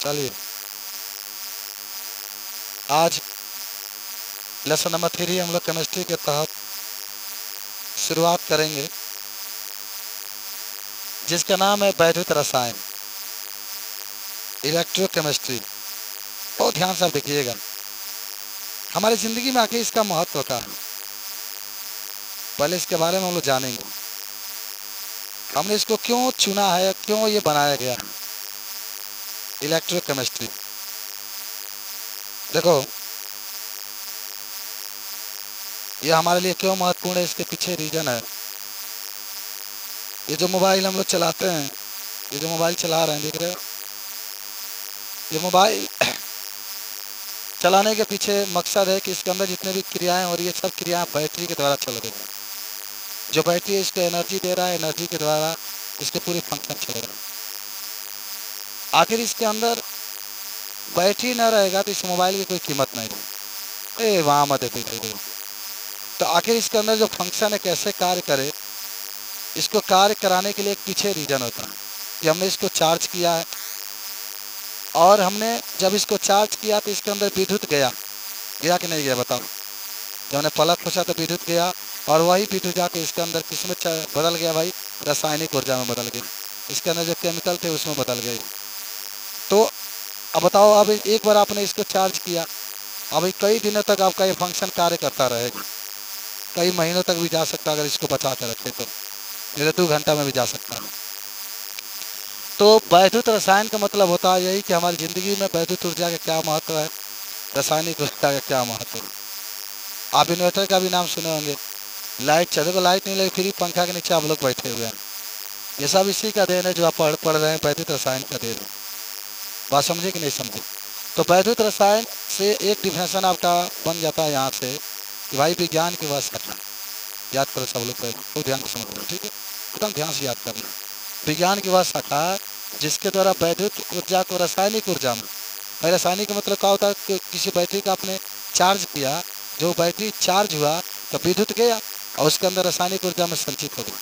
चलिए, आज lesson number 3 हम लोग केमिस्ट्री के तहत शुरुआत करेंगे, जिसका नाम है वैद्युत रसायन, इलेक्ट्रोकेमिस्ट्री। बहुत ध्यान से आप देखिएगा, हमारी ज़िंदगी में आखिर इसका महत्व क्या है, पहले इसके बारे में हम लोग जानेंगे। हमने इसको क्यों चुना है, क्यों ये बनाया गया है, इलेक्ट्रोकेमिस्ट्री। देखो, ये हमारे लिए क्यों महत्वपूर्ण है, इसके पीछे रीजन है। ये जो मोबाइल हम लोग चलाते हैं, ये जो मोबाइल चला रहे हैं, देख रहे हो, ये मोबाइल चलाने के पीछे मकसद है कि इसके अंदर जितने भी क्रियाएं हो रही है, सब क्रियाएं बैटरी के द्वारा चल रही है। जो बैटरी है इसको एनर्जी दे रहा है, एनर्जी के द्वारा इसके पूरे फंक्शन चल रहे हैं। आखिर इसके अंदर बैटरी न रहेगा तो इस मोबाइल की कोई कीमत नहीं है। वहाँ मत देखो, तो आखिर इसके अंदर जो फंक्शन है कैसे कार्य करे, इसको कार्य कराने के लिए एक पीछे रीजन होता है कि हमने इसको चार्ज किया है, और हमने जब इसको चार्ज किया तो इसके अंदर विद्युत गया कि नहीं गया, बताओ। जब हमने पलक खोसा तो विद्युत गया, और वही विद्युत जाके इसके अंदर किसमें बदल गया भाई, रासायनिक ऊर्जा में बदल गया। इसके अंदर जो केमिकल थे उसमें बदल गए। तो अब बताओ, अब एक बार आपने इसको चार्ज किया, अभी कई दिनों तक आपका ये फंक्शन कार्य करता रहेगा, कई महीनों तक भी जा सकता है अगर इसको बचा कर रखे तो, नहीं तो 2 घंटा में भी जा सकता है। तो वैद्युत रसायन का मतलब होता है यही कि हमारी ज़िंदगी में वैद्युत ऊर्जा का क्या महत्व है, रासायनिक ऊर्जा का क्या महत्व है। आप इन्वर्टर का भी नाम सुने होंगे, लाइट चले तो लाइट नहीं लगी, फिर पंखा के नीचे आप लोग बैठे हुए हैं। ये सब इसी का देन है जो आप पढ़ रहे हैं, वैद्युत रसायन का देन है। बात समझे कि नहीं समझे। तो वैद्युत रसायन से एक डिफिनेशन आपका बन जाता है यहाँ से कि भाई विज्ञान की वह शाखा, याद करो सब लोग, पहले तो ध्यान से समझ लो, ठीक है, एकदम ध्यान से याद करना। विज्ञान की वह शाखा जिसके द्वारा वैद्युत ऊर्जा को रासायनिक ऊर्जा में, रासायनिक का मतलब क्या होता है कि किसी बैटरी का आपने चार्ज किया, जो बैटरी चार्ज हुआ तो विद्युत गया और उसके अंदर रासायनिक ऊर्जा में संचित हो गई।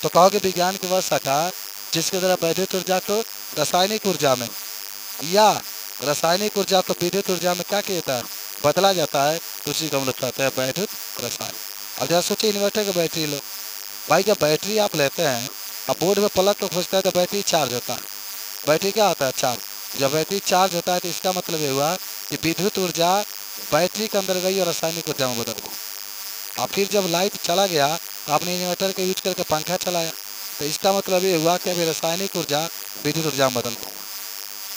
तो कहोगे विज्ञान की वह शाखा जिसके द्वारा वैद्युत ऊर्जा को रासायनिक ऊर्जा में या रासायनिक ऊर्जा को विद्युत ऊर्जा में क्या किया जाता है, बदला जाता है, तो उसी को हम लोग कहते हैं वैद्युत रसायन। अब जरा सोचिए, इन्वर्टर की बैटरी लो भाई, जब बैटरी आप लेते हैं, अब बोर्ड में प्लग को खोजता है तो बैटरी चार्ज होता है। बैटरी क्या होता है, चार्ज। जब बैटरी चार्ज होता है तो इसका मतलब ये हुआ कि विद्युत ऊर्जा बैटरी के अंदर गई और रासायनिक ऊर्जा में बदल गई। और फिर जब लाइट चला गया तो आपने इन्वर्टर का यूज करके पंखा चलाया, तो इसका मतलब ये हुआ कि अभी रासायनिक ऊर्जा विद्युत ऊर्जा में बदल गई।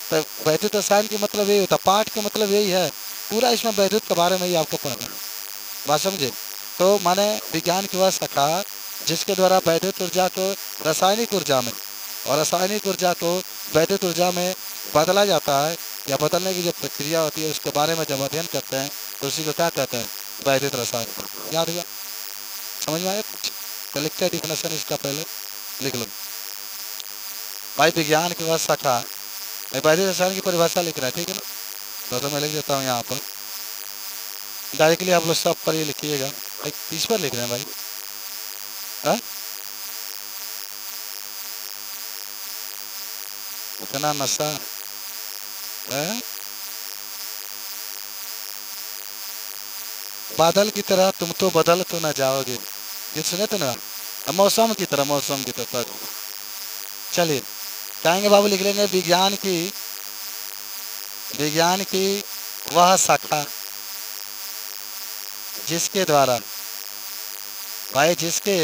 तो वैद्युत रसायन की मतलब यही होता, पाठ का मतलब यही है, पूरा इसमें वैद्युत के बारे में ही आपको पढ़ना है। बात समझे। तो माने विज्ञान की वह शाखा जिसके द्वारा वैद्युत ऊर्जा को रासायनिक ऊर्जा में और रासायनिक ऊर्जा को वैद्युत ऊर्जा में बदला जाता है, या बदलने की जो प्रक्रिया होती है उसके बारे में जब अध्ययन करते हैं तो उसी को क्या कहते हैं, वैद्युत रसायन। याद हुआ, समझ में आया कुछ, तो लिखते डिफिनेशन इसका पहले लिख लो भाई। विज्ञान की वह शाखा, वैद्युत रसायन की परिभाषा लिख रहा है, ठीक है ना, तो मैं लिख देता हूँ यहाँ पर डायरेक्टली, आप लोग सब पर ये लिखिएगा। 30 पर लिख रहे हैं भाई, हाँ इतना नशा है। बादल की तरह तुम तो बदल तो ना जाओगे, ये सुने तो ना, मौसम की तरह, मौसम की तरह। चलिए कहेंगे बाबू, लिख लेंगे विज्ञान की वह शाखा जिसके द्वारा, भाई जिसके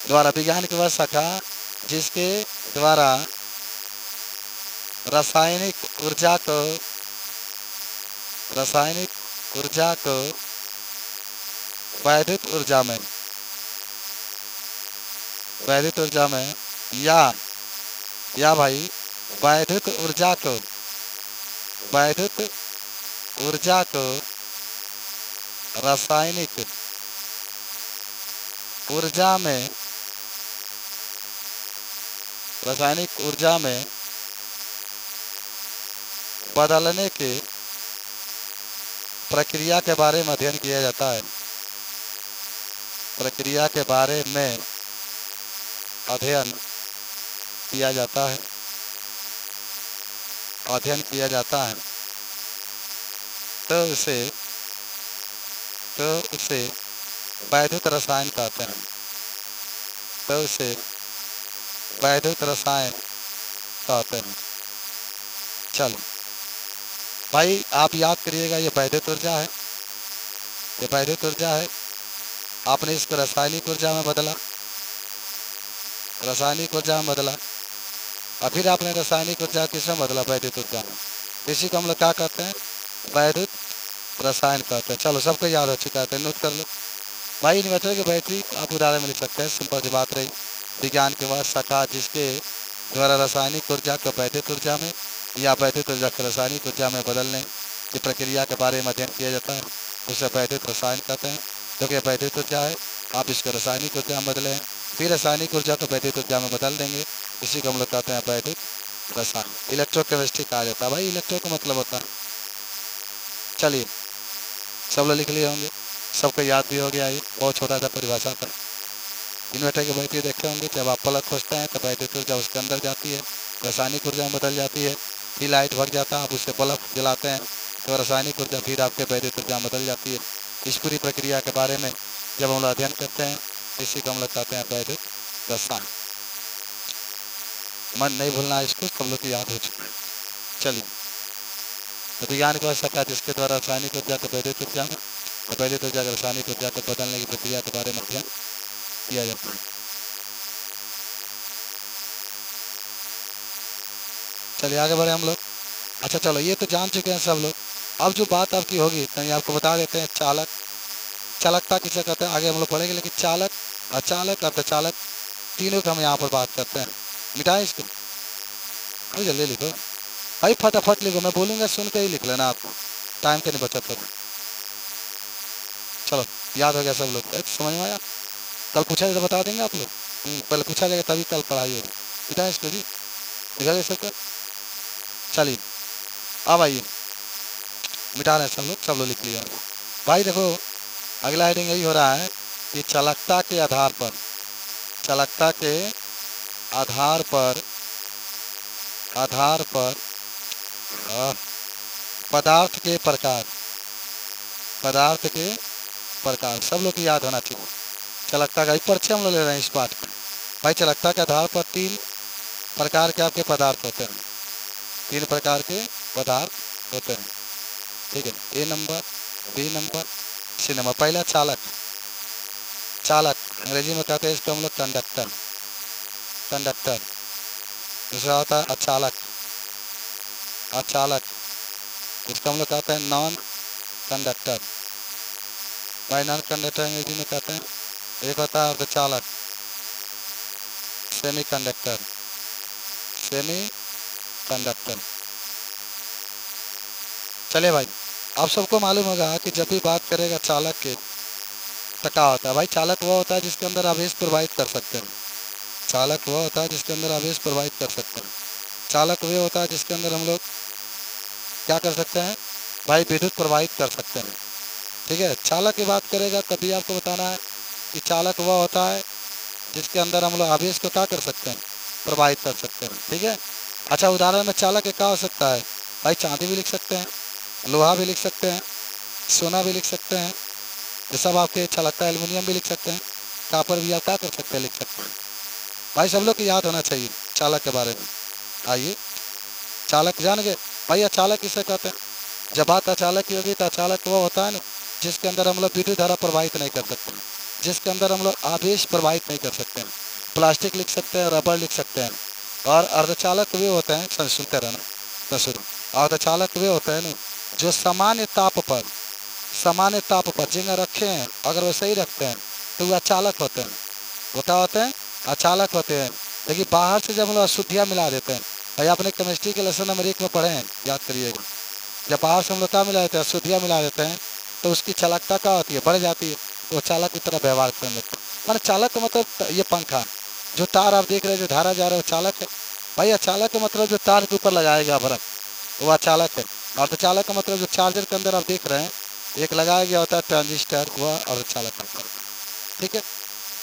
द्वारा, विज्ञान की वह शाखा जिसके द्वारा रासायनिक ऊर्जा को वैद्युत ऊर्जा में या भाई वैद्युत ऊर्जा को रासायनिक ऊर्जा में बदलने के प्रक्रिया के बारे में अध्ययन किया जाता है, प्रक्रिया के बारे में अध्ययन किया जाता है। अध्ययन किया जाता है तो उसे वैद्युत रसायन कहते हैं। तो उसे वैद्युत रसायन कहते हैं। चलो भाई आप याद करिएगा, ये वैद्युत ऊर्जा है, ये वैद्युत ऊर्जा है। आपने इसको रासायनिक ऊर्जा में बदला, रासायनिक ऊर्जा में बदला, और फिर आपने रासायनिक ऊर्जा किसमें बदला? वैद्युत ऊर्जा में। इसी को हम लोग क्या कहते हैं? वैद्युत रसायन कहते हैं। चलो सबको याद हो चुका है, नोट कर लो भाई। इन्वर्टर की बैटरी आप उदाहरण में लिख सकते हैं, सिंपल सी बात रही। विज्ञान के बाद शाखा जिसके द्वारा रासायनिक ऊर्जा को वैद्युत ऊर्जा में या वैद्युत ऊर्जा को रासायनिक ऊर्जा में बदलने की प्रक्रिया के बारे में अध्ययन किया जाता है, उसे वैद्युत रसायन कहते हैं। क्योंकि वैद्युत ऊर्जा है, आप इसको रासायनिक ऊर्जा में बदलें, फिर रासायनिक ऊर्जा को वैद्युत ऊर्जा में बदल देंगे, इसी को हम लोग कहते हैं वैद्युत रसायन। इलेक्ट्रोकेमिस्ट्री कहा जाता है भाई। इलेक्ट्रो का मतलब होता है, चलिए सब लोग लिख लिए होंगे, सबको याद भी हो गया। ये बहुत छोटा सा परिभाषा था। इन्वर्टर की बैटरी देखे होंगे, जब आप प्लग खोजते हैं तो वैद्युत ऊर्जा उसके अंदर जाती है, रासायनिक ऊर्जा में बदल जाती है, फिर लाइट भग जाता है, आप उससे प्लग जलाते हैं तो रासायनिक ऊर्जा फिर आपके वैद्युत ऊर्जा में बदल जाती है। इस पूरी प्रक्रिया के बारे में जब हम लोग अध्ययन करते हैं, इसी को हम लोग कहते हैं वैद्युत रसायन। मन नहीं भूलना इसको, सब लोग को याद हो चुका है। चलिए, तो विज्ञान को ऐसा कहा जिसके द्वारा रासायनिक ऊर्जा को वैद्युत ऊर्जा में, वैद्युत ऊर्जा को रासायनिक ऊर्जा को बदलने की प्रक्रिया के बारे में अध्ययन किया जाता है। चलिए आगे बढ़े हम लोग। अच्छा चलो, ये तो जान चुके हैं सब लोग। अब जो बात आपकी होगी कहीं आपको बता देते हैं, चालक, चालकता किसे कहते हैं आगे हम लोग पढ़ेंगे, लेकिन चालक, अचालक, अर्धचालक, तीनों का हम यहाँ पर बात करते हैं। मिटाए इसको, जल्दी लिखो भाई, फटाफट लिखो, मैं बोलूँगा सुन के ही लिख लेना, आपको टाइम की नहीं बचत होगी। चलो याद हो गया सब लोग, समझ में आया? कल पूछा जाए तो बता देंगे आप लोग, पहले पूछा जाएगा तभी कल पढ़ाई होगी। मिटाए इसको जी, लिखा सबका। चलिए अब आइए, मिटा रहे हैं सब लोग लिख लिया भाई। देखो अगला हेडिंग यही हो रहा है कि चालकता के आधार पर, चालकता के आधार पर पदार्थ के प्रकार, पदार्थ के प्रकार सब लोग को याद होना चाहिए। चालकता का परिचय हम लोग ले रहे हैं इस पाठ में भाई। चालकता के आधार पर 3 प्रकार के आपके पदार्थ होते हैं, 3 प्रकार के पदार्थ होते हैं, ठीक है। A number, B number, C number. पहला चालक, चालक अंग्रेजी में कहते हैं इसको हम लोग कंडक्टर, कंडक्टर। दूसरा होता है अचालक, अचालक, इसको हम लोग कहते हैं नॉन कंडक्टर भाई, नॉन कंडक्टर अंग्रेजी में कहते हैं। एक होता है अर्धचालक, सेमी कंडक्टर, सेमी कंडक्टर। चलिए भाई, आप सबको मालूम होगा कि जब भी बात करेगा चालक के तो क्या होता है भाई? चालक वह होता है जिसके अंदर आवेश प्रवाहित कर सकते हैं, चालक वह होता है जिसके अंदर आवेश प्रवाहित कर सकते हैं। चालक वह होता है जिसके अंदर हम लोग क्या कर सकते हैं भाई? विद्युत प्रवाहित कर सकते हैं, ठीक है। चालक की बात करेगा तभी आपको बताना है कि चालक वह होता है जिसके अंदर हम लोग आवेश को क्या कर सकते हैं? प्रवाहित कर सकते हैं, ठीक है। अच्छा उदाहरण में चालक क्या हो सकता है भाई? चांदी भी लिख सकते हैं, लोहा भी लिख सकते हैं, सोना भी लिख सकते हैं, ये सब आपके चालकता। एल्युमिनियम भी लिख सकते हैं, कापर भी आप क्या कर सकते हैं? लिख सकते हैं भाई। सब लोग को याद होना चाहिए चालक के बारे में। आइए, चालक जान गए भाई? अचालक किसे कहते हैं? जब बात अचालक की होगी तो अचालक वो होता है ना जिसके अंदर हम लोग विद्युत धारा प्रवाहित नहीं कर सकते, जिसके अंदर हम लोग आवेश प्रवाहित नहीं कर सकते हैं। प्लास्टिक लिख सकते हैं, रबर लिख सकते हैं। और अर्धचालक वे होते हैं, सुनते रहना तो शुरू। अर्धचालक वे होते हैं ना जो सामान्य ताप पर, सामान्य ताप पर जिंगा रखे हैं, अगर वैसे ही रखते हैं तो वो अचालक होते हैं। वो क्या होते हैं? अचालक होते हैं। लेकिन बाहर से जब हम लोग अशुद्धियाँ मिला देते हैं, भाई आपने केमिस्ट्री के लेसन नंबर 1 में पढ़े हैं, याद करिएगा। जब बाहर से हम लोग क्या मिला देते हैं? अशुद्धियाँ मिला देते हैं, तो उसकी चालकता क्या होती है? बढ़ जाती है, तो चालक की तरह व्यवहार करने लगता है। मैंने चालक का मतलब ये पंखा, जो तार आप देख रहे हैं, जो धारा जा रहा है, वो चालक है भाई। अचालक का मतलब जो तार के ऊपर लगाएगा बर्फ, वो अचालक है। और चालक का मतलब जो चार्जर के अंदर आप देख रहे हैं एक लगाया गया होता है ट्रांजिस्टर, वह और चालक होता है, ठीक है।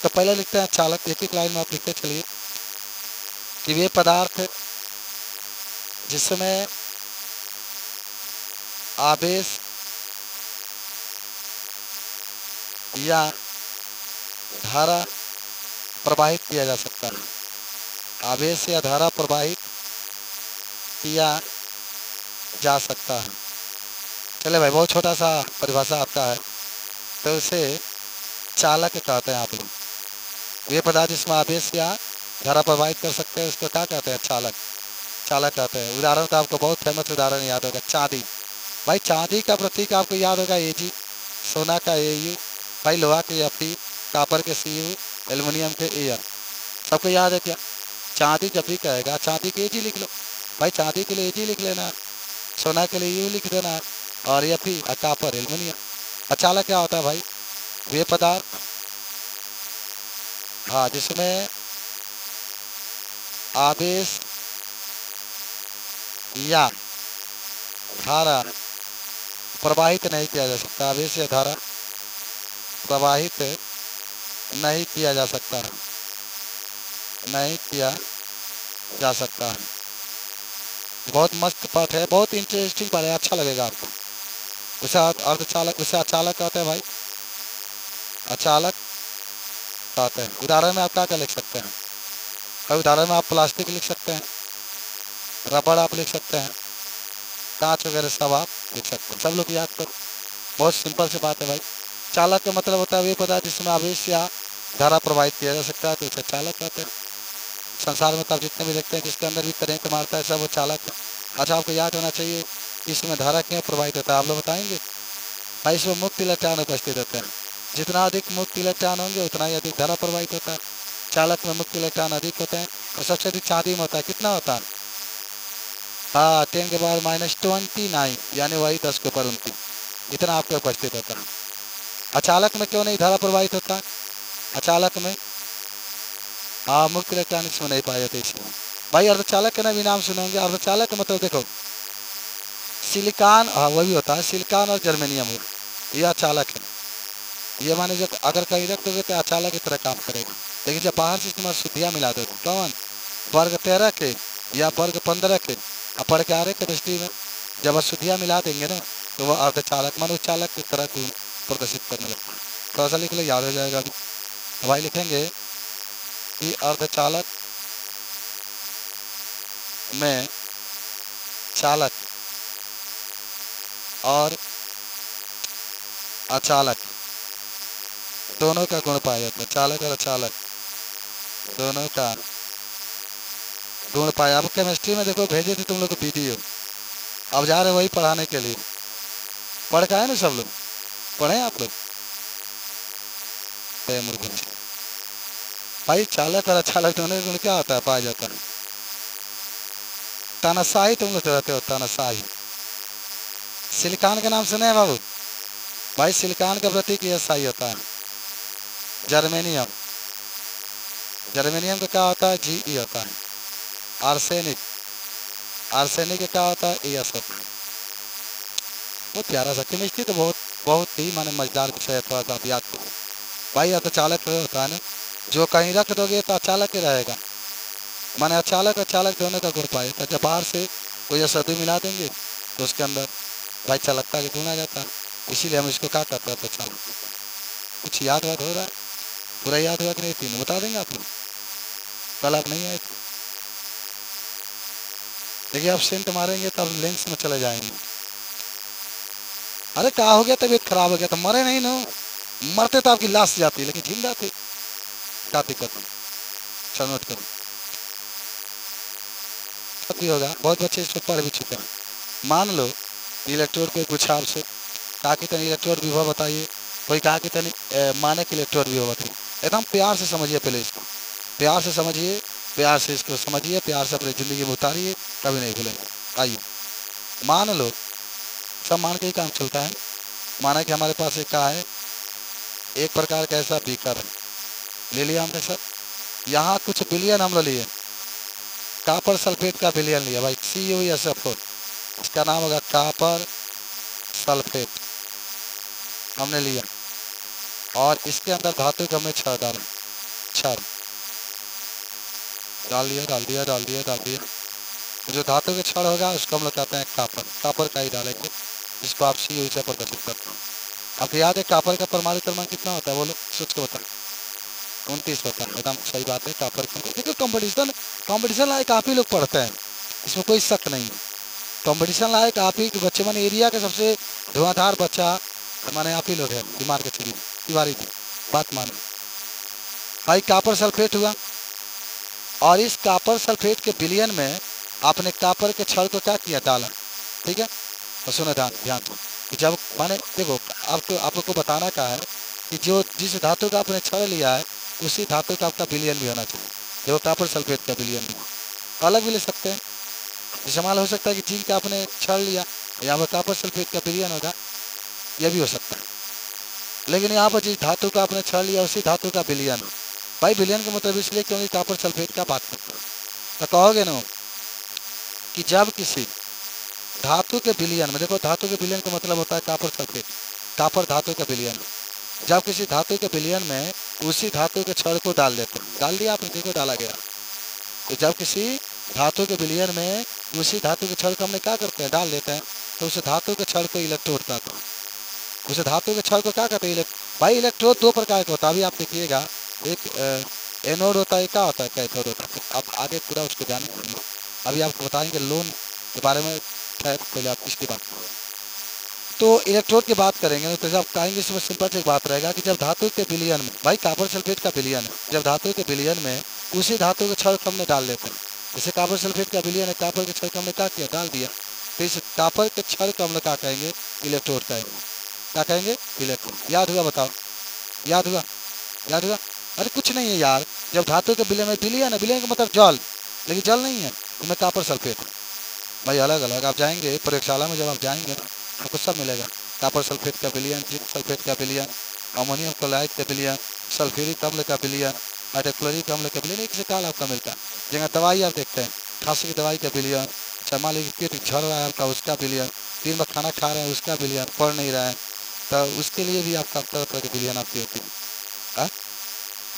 तो पहले लिखते हैं चालक, एक एक लाइन में आप लिखते चलिए कि वे पदार्थ जिसमें आवेश या धारा प्रवाहित किया जा सकता है। आवेश या धारा प्रवाहित किया जा सकता है। चले भाई, बहुत छोटा सा परिभाषा आपका है, तो उसे चालक कहते हैं आप लोग। वे पदार्थ जिसमें आवेश या धारा प्रवाहित कर सकते हैं उसको क्या कहते हैं? चालक। चालक कहते हैं। उदाहरण तो आपको बहुत फेमस उदाहरण याद होगा, चांदी। भाई चांदी का प्रतीक आपको याद होगा एजी, सोना का एयू, भाई लोहा के एफई, कापर के सीयू, एल्युमिनियम के एयर। सबको याद है क्या? चांदी जब भी कहेगा चांदी के एजी लिख लो। भाई चांदी के लिए एजी लिख लेना, सोना के लिए यू लिख देना, और एफई और कापर एल्युमिनियम। चालक क्या होता है भाई? वे पदार्थ, हाँ, जिसमें आवेश या धारा प्रवाहित नहीं किया जा सकता। आवेश या धारा प्रवाहित नहीं किया जा सकता है, नहीं किया जा सकता है। बहुत मस्त पाठ है, बहुत इंटरेस्टिंग पाठ है, अच्छा लगेगा आपको। उसे अर्धचालक, उसे अचालक कहते हैं भाई, अचालक कहते हैं। उदाहरण में आप क्या लिख सकते हैं? कई उदाहरण में आप प्लास्टिक लिख सकते हैं, रबड़ आप लिख सकते हैं, कांच वगैरह सब आप लिख सकते हैं। सब लोग याद करो, बहुत सिंपल सी बात है भाई। चालक का मतलब होता है वे पदार्थ जिसमें आवेश या धारा प्रवाहित किया जा सकता है, तो उसे चालक कहते हैं। संसार में तो आप जितने भी देखते हैं जिसके अंदर भी करंट मारता है सब वो चालक है। अच्छा, आपको याद होना चाहिए कि इसमें धारा क्यों प्रवाहित होता है, आप लोग बताएंगे? भाई इसमें मुक्त इलेक्ट्रॉन उपस्थित होते हैं। जितना अधिक मुक्त इलेक्ट्रॉन होंगे उतना ही अधिक धारा प्रवाहित होता है। चालक में मुक्त इलेक्ट्रॉन अधिक होते हैं, और सबसे अधिक चांदी में होता है। कितना होता है? हाँ, 10 के पावर -29, यानी वही 10 के ऊपर 29, इतना आपको उपस्थित होता है। अचालक में क्यों नहीं धारा प्रवाहित होता? अचालक में मुक्त इलेक्ट्रॉन इसमें नहीं पाए जाते इसलिए। भाई अर्धचालक का भी नाम सुनेंगे। अर्धचालक का मतलब देखो, सिलिकॉन, हाँ वही होता है, सिलिकॉन और जर्मेनियम हो, यह अचालक है। ये माने जब अगर कहीं रख दोगे तो अचालक की तरह काम करेगा। लेकिन जब बाहर से इसमें शुद्धियाँ मिला दो, कौन? वर्ग 13 के या वर्ग 15 के, पढ़ के आ रहे केमिस्ट्री में, जब अशुद्धियाँ मिला देंगे ना तो वह अर्धचालक मनुचालक की तरह गुण प्रदर्शित करने लगता है। थोड़ा सा लिख लो, याद हो जाएगा। अभी भाई लिखेंगे कि अर्धचालक में चालक और अचालक दोनों का गुण पाया जाता है। चालक और अचालक दोनों का गुण पाया। अब केमिस्ट्री में देखो भेजे थे तुम लोग को वीडियो, अब जा रहे वही पढ़ाने के लिए। पढ़ का है ना, सब लोग पढ़े आप लोग? भाई चालक और अचालक दोनों का गुण क्या होता है, पाया जाता है? तानाशाही तुम लोग रहते हो, तानाशाही। सिलिकॉन का नाम सुने हैं बाबू? भाई सिलिकॉन का प्रतीक ये शाही होता है। जर्मेनियम, जर्मेनियम का क्या होता है? जी होता है। आर्सेनिक, आर्सेनिक का क्या होता है? एस होता है। बहुत प्यारा सा केमिस्ट्री तो बहुत बहुत ही माने मजेदार विषय है, थोड़ा सा आप याद करो भाई। या तो चालक होता है ना, जो कहीं रख दोगे तो अचालक ही रहेगा, माने अचालक अचालक दोनों का गुण पाए। तो जब बाहर से कोई अशुद्धि मिला देंगे तो उसके अंदर भाई चालकता का गुण आ जाता है, इसीलिए हम इसको क्या कहते हैं? चालक। कुछ याद वाद हो रहा है? पूरा याद हुआ कि नहीं? तीनों बता देंगे आप लोग, कल आप नहीं आए थे। देखिए आप सेंट मारेंगे तो आप लेंस में चले जाएंगे। अरे क्या हो गया, तबीयत खराब हो गया? तो मरे नहीं ना, मरते तो आपकी लाश जाती है, लेकिन जिंदा थे, क्या दिक्कत है? चल नोट करो, सब भी होगा। बहुत बच्चे इस पर पढ़ भी चुके हैं। मान लो इलेक्ट्रोड के गुच्छाव से कहा कि तनी इलेक्ट्रोड विभव बताइए, कोई कहा कि तनी माने के इलेक्ट्रोड विभव बताइए। एकदम प्यार से समझिए, पहले इसको प्यार से समझिए, प्यार से इसको समझिए, प्यार से अपनी ज़िंदगी में उतारिए, कभी नहीं भूलेंगे। आइए मान लो, सब मान के ही काम चलता है। माना कि हमारे पास एक क्या है, एक प्रकार का ऐसा बीकर है, ले लिया हमने सर। यहाँ कुछ बिलियन हम लोग लिए, कापर सल्फेट का बिलियन लिया भाई, CuSF4, इसका नाम होगा कापर सल्फेट, हमने लिया। और इसके अंदर धातु का हमने छड़ डाला, छड़ डाल दिया डाल दिया डाल दिया डाल दिया। जो धातु के छड़ होगा उसको हम लोग कहते हैं कापर, कापर का ही डालेंगे। जिसको आप सी ऊर्जा प्रदर्शित करते हैं। आपको याद है कॉपर का परमाणु क्रमांक कितना होता है, बोलो सोच के बताओ। 29 होता है, एकदम सही बात है। कॉपर देखो कंपटीशन कंपटीशन लायक आप ही लोग पढ़ते हैं, इसमें कोई शक नहीं है। कंपटीशन लायक आप ही के बच्चे, माने एरिया का सबसे धुआंधार बच्चा माने आप ही लोग हैं। बीमार के चलिए तिवारी जी, बात मानो भाई। कॉपर सल्फेट हुआ, और इस कॉपर सल्फेट के विलयन में आपने कॉपर के छड़ को क्या किया, डाला। ठीक है, तो सुनो ध्यान ध्यान से कि जब माने देखो आपको आप लोग को बताना क्या है कि जो जिस धातु का आपने छड़ लिया है उसी धातु का आपका विलयन भी होना चाहिए। देखो कॉपर सल्फेट का विलयन भी अलग भी ले सकते हैं। जैसे मान लो हो सकता है कि जिंक का आपने छड़ लिया, यहाँ पर कॉपर सल्फेट का विलयन होगा, यह भी हो सकता है। लेकिन यहाँ पर जिस धातु का आपने छड़ लिया उसी धातु का विलयन। भाई विलयन का मतलब इसलिए क्योंकि कॉपर सल्फेट का बात करते हैं। तो कहोगे ना कि जब किसी धातु के विलयन में, देखो धातु के विलयन का मतलब होता है कॉपर सल्फेट, कॉपर धातु का विलयन। जब किसी धातु के विलयन में उसी धातु के छड़ को डाल देते हैं, डाल दिया आपने, देखो डाला गया। तो जब किसी धातु के विलयन में उसी धातु के छड़ को हमने क्या करते हैं, डाल देते हैं, तो उस धातु के छड़ को इलेक्ट्रोड कहते हैं। उस धातु के छड़ को क्या कहते हैं, भाई इलेक्ट्रोड दो प्रकार का होता है। अभी आप देखिएगा, एक एनोड होता है, क्या होता है, कैथोड होता है। आप आगे पूरा उसको जानेंगे, अभी आपको बताएंगे लोन के बारे में। पहले आप इसकी बात करें तो इलेक्ट्रोड की बात करेंगे, तो जब कहेंगे इसमें सिंपल से एक बात रहेगा कि जब धातु के विलयन में, भाई कॉपर सल्फेट का विलयन है, जब धातु के विलयन में उसी धातु के छड़ को हमने डाल देते हैं। जैसे कॉपर सल्फेट का विलयन है, कॉपर के छड़ को हमने क्या किया, डाल दिया, तो इस कॉपर के छड़ को हम लोग क्या कहेंगे, इलेक्ट्रोड कहेंगे। क्या कहेंगे, इलेक्ट्रोड। याद हुआ, बताओ, याद हुआ, याद हुआ। अरे कुछ नहीं है यार, जब धातु के विलयन में, विलयन है, विलयन का मतलब जल, लेकिन जल नहीं है, इसमें कॉपर सल्फेट है। भाई अलग अलग आप जाएंगे प्रयोगशाला में, जब आप जाएंगे आपको सब मिलेगा। कॉपर सल्फेट का विलयन, जिंक सल्फेट का विलयन, अमोनियम क्लोराइड का विलयन, सल्फ्यूरिक अम्ल का विलयन, हाइड्रोक्लोरिक अम्ल का विलयन, एक से काल आपका मिलता है। जगह दवाई आप देखते हैं, खांसी की दवाई का विलयन, अच्छा मान लीजिए पेट झड़ रहा है आपका, उसका विलयन, दिन में खाना खा रहे हैं उसका विलयन, पढ़ नहीं रहे हैं तो उसके लिए भी आपका तरह तरह की विलयन आपकी होती है।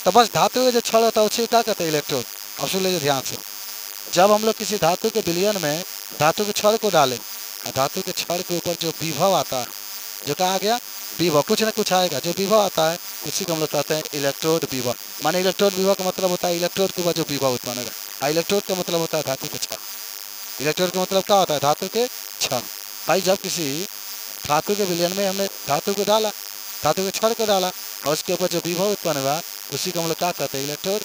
तो बस धातु का जो छड़ होता है उसे क्या कहते हैं, इलेक्ट्रोड। अब सुन लीजिए ध्यान से, जब हम लोग किसी धातु के विलयन में धातु के छड़ को डालें, धातु के छड़ के ऊपर जो विभव आता है, जो कहा आ गया विभव, कुछ ना कुछ आएगा, जो विभव आता है उसी को हम लोग कहते हैं इलेक्ट्रोड विभव। माने इलेक्ट्रोड विभव का मतलब होता है इलेक्ट्रोड के ऊपर जो विभव उत्पन्न होगा। इलेक्ट्रोड का मतलब होता है धातु के छड़। इलेक्ट्रोड का मतलब क्या होता है, धातु के छड़। भाई जब किसी धातु के विलयन में हमने धातु को डाला, धातु के छड़ को डाला, और उसके ऊपर जो विभव उत्पन्न हुआ उसी को हम लोग क्या कहते हैं, इलेक्ट्रोड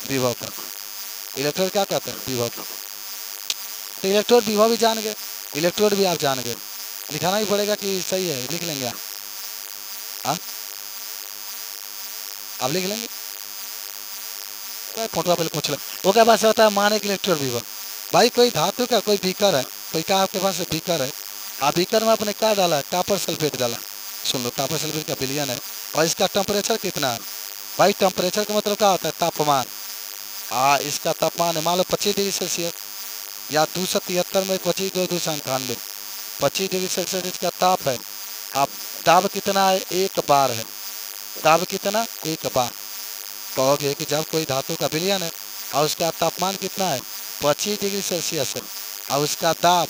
विभव कहते हैं। इलेक्ट्रोड क्या कहते हैं, विभव। तो इलेक्ट्रोड विभव भी जान गए, इलेक्ट्रोड भी आप जान गए। लिखाना ही पड़ेगा कि सही है, लिख लेंगे आप, हाँ आप लिख लेंगे। फोटो पहले पूछ ले, वो क्या बात होता है, माने कि इलेक्ट्रोड विभव। भाई कोई धातु का कोई बीकर है, कोई क्या आपके पास बीकर है, आप बीकर में आपने क्या डाला, कॉपर सल्फेट डाला। सुन लो, कॉपर सल्फेट का विलयन है, और इसका टेम्परेचर कितना है। भाई टेम्परेचर का मतलब क्या होता है, तापमान। इसका तापमान है मान लो 25 डिग्री सेल्सियस, या 273 में 25 298, 25 डिग्री सेल्सियस इसका ताप है। आप दाब कितना है, एक बार है, दाब कितना, एक बार। कहोगे कि जब कोई धातु का विलयन है और उसका तापमान कितना है, 25 डिग्री सेल्सियस है, और उसका दाब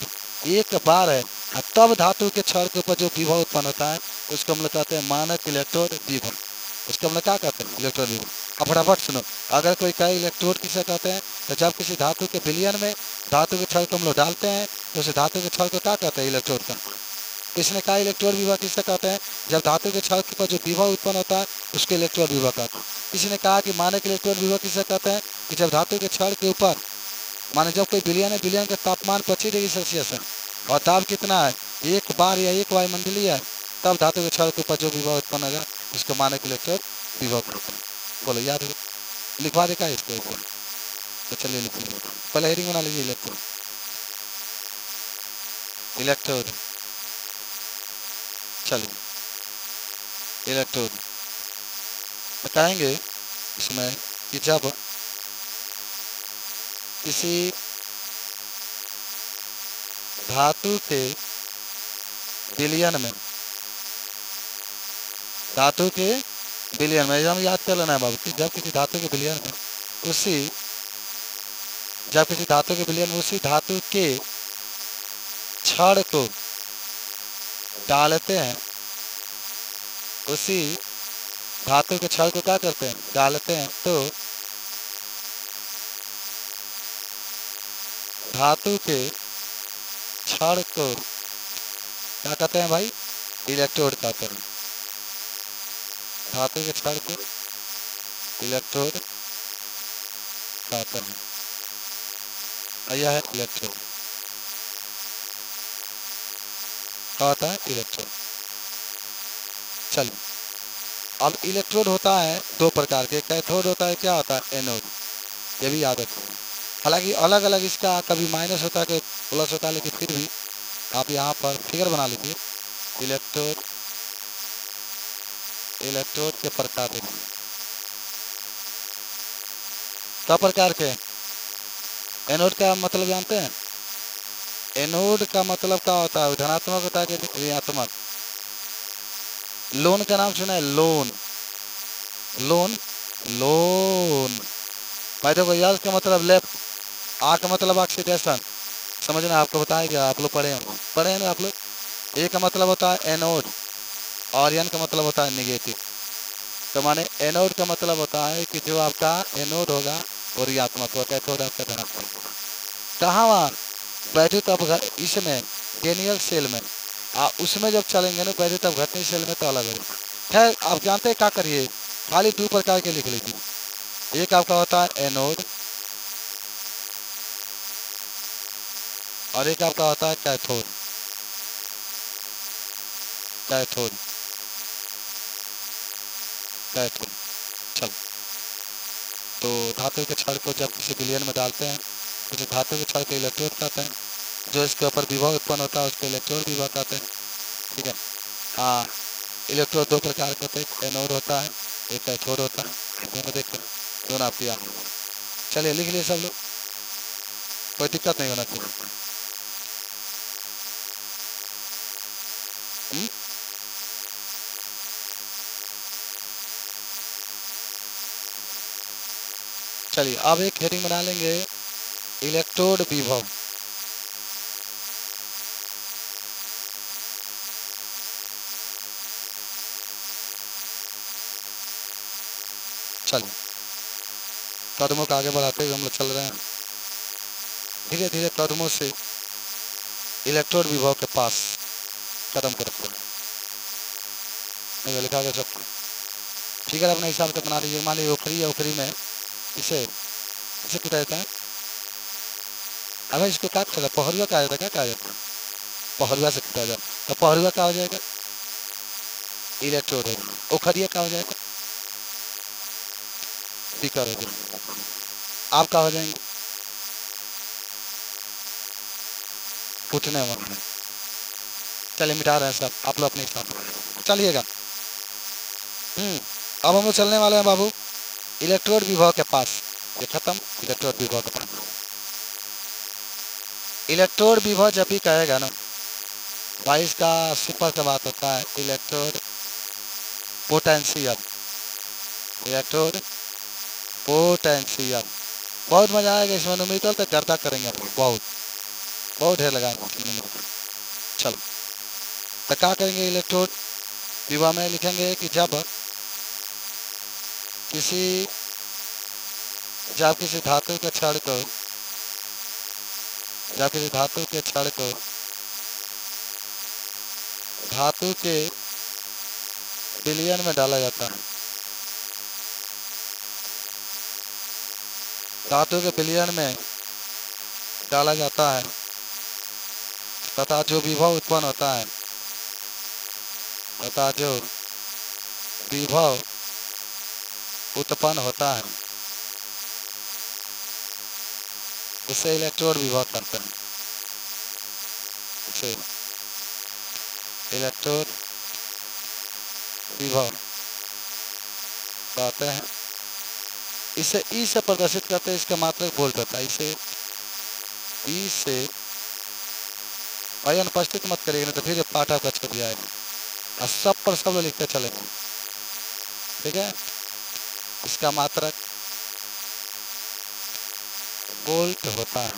एक बार है, और तब धातु के छड़ के ऊपर जो विभव उत्पन्न होता है उसको हम लोग कहते हैं मानक इलेक्ट्रोड विभव। उसको हम लोग क्या कहते हैं, इलेक्ट्रोड विभव। अब फटाफट सुनो, अगर कोई कहे इलेक्ट्रोड किसे कहते हैं, तो जब किसी धातु के विलयन में धातु के छड़ को हम लोग डालते हैं तो उस धातु के छड़ को क्या कहते हैं, इलेक्ट्रोड का। इसने कहा इलेक्ट्रोड विभव किसे कहते हैं, जब धातु के छड़ के ऊपर जो विभव उत्पन्न होता है उसको इलेक्ट्रोड विभव कहते हैं। इसने कहा कि मानक इलेक्ट्रोड विभव किसे कहते हैं, कि जब धातु के छड़ के ऊपर, माने जब कोई विलयन है, विलयन का तापमान 25 डिग्री सेल्सियस है और दाब कितना है, एक बार या एक वायुमंडलीय है, तब धातु के छड़ के ऊपर जो विभव उत्पन्न होगा उसको मानक इलेक्ट्रोड विभव कहते हैं। बोलो याद हो, लिखवा देगा इसको ऊपर, तो चलिए लिख लीजिए, पहले हेडिंग बना लीजिए, इलेक्ट्रोड, इलेक्ट्रोड, चलिए इलेक्ट्रोड। बताएंगे इसमें कि जब किसी धातु के विलयन में, धातु के विलयन में, हम याद कर लेना है बाबू, जब किसी धातु के विलयन में जब किसी धातु के विलयन में उसी धातु के छड़ को डालते हैं, उसी धातु के छड़ को क्या करते हैं, डालते हैं, तो धातु के छड़ को क्या कहते हैं भाई, इलेक्ट्रोड कहते हैं। धातु के छड़ को इलेक्ट्रोड कहते हैं, यह है इलेक्ट्रोड, कहता है इलेक्ट्रोड। चलिए, अब इलेक्ट्रोड होता है दो प्रकार के, कैथोड होता है, क्या होता है, एनोड, ये भी याद रखिए। हालांकि अलग अलग इसका कभी माइनस होता है, कभी प्लस होता है, लेकिन फिर भी आप यहाँ पर फिगर बना लीजिए। इलेक्ट्रोड, इलेक्ट्रोड के प्रकार देखिए, क्या प्रकार के। एनोड का मतलब जानते हैं, एनोड का मतलब क्या होता है, धनात्मक होता है कि ऋणात्मक। लोन का नाम सुना है, लोन, लोन, लोन, भाई देखो, यार का मतलब लेफ्ट, आ का मतलब ऑक्सीडेशन, समझना, आपको बताएगा, आप लोग पढ़े हैं ना आप लोग। ए का मतलब होता है एनोड, और एन का मतलब होता है निगेटिव। तो माने एनोड का मतलब होता है कि जो आपका एनोड होगा वो ऋणात्मक होगा, कैथोड आपका धनात्मक होगा। कहाँ, वहाँ वैद्युत अपघटन, इसमें गेनियल सेल में, उसमें जब चलेंगे ना वैद्युत अपघटन सेल में तो अलग होगा। खैर, आप जानते हैं क्या करिए, खाली दो प्रकार के लिख लीजिए। एक आपका होता है एनोड, और एक आपका होता है कैथोड, कैथोड, कैथोड। चलो, तो धातु के छड़ को जब किसी विलयन में डालते हैं तो धातु के छड़ को इलेक्ट्रोड कहते हैं, जो इसके ऊपर विभव उत्पन्न होता है उसको इलेक्ट्रोड विभव कहते हैं। ठीक है, हाँ, इलेक्ट्रोड दो प्रकार के होते हैं, एक एनोड होता है, एक कैथोड होता है, दोनों देखते हैं, दोनों आपकी याद होगा। चलिए लिख लिए सब लोग, कोई दिक्कत नहीं होना चाहिए। हम्म? चलिए, अब एक हेडिंग बना लेंगे, इलेक्ट्रोड विभव। चलिए, कदमों को आगे बढ़ाते हुए हम लोग चल रहे हैं, धीरे धीरे कदमों से इलेक्ट्रोड विभव के पास कदम को रखते हैं। लिखा गया सब फिगर अपने हिसाब से बना लीजिए। मान लीजिए ओखरी है, ओखरी में इसे इसे कुटा जाता है, अब इसको क्या कहता है, पहरुआ कहा जाता है, क्या कहा जाता है, पहरुआ से कुटा जाता है, तो पहरुआ क्या हो जाएगा, इलेक्ट्रोड हो जाएगा। ओखरिया क्या हो जाएगा, स्पीकर हो जाएगा। आप क्या हो जाएंगे, पूछने वाले। चलिए, मिटा रहे हैं सब, आप लोग अपने हिसाब से चलिएगा। अब हम लोग चलने वाले हैं बाबू इलेक्ट्रोड विभव के पास। ये खत्म, इलेक्ट्रोड विभव के पास। इलेक्ट्रोड विभव जब भी कहेगा ना भाई, इसका सिंपल सा बात होता है, इलेक्ट्रोड पोटेंशियल, इलेक्ट्रोड पोटेंशियल। बहुत मजा आएगा इसमें, न्यूमेरिकल तो गर्दा करेंगे आप लोग, बहुत बहुत ढेर लगाएंगे। चलो, तो क्या करेंगे, इलेक्ट्रोड विभव में लिखेंगे कि किसी जब किसी धातु के छड़ को जब किसी धातु के छड़ को धातु के विलयन में डाला जाता है, धातु के विलयन में डाला जाता है, तथा जो विभव उत्पन्न होता है, तथा जो विभव उत्पन्न होता है उसे इलेक्ट्रोड विभव कहते हैं, उसे इलेक्ट्रोड विभव कहते हैं। इसे ई से प्रदर्शित करते हैं, इसका मात्रक वोल्ट होता है। इसे ई से भाई अनुपस्थित मत करिएगा, नहीं तो फिर पाठ आपका छूट जाएगा, और सब पर सब लिखते चलेंगे। ठीक है, इसका मात्रक वोल्ट होता है।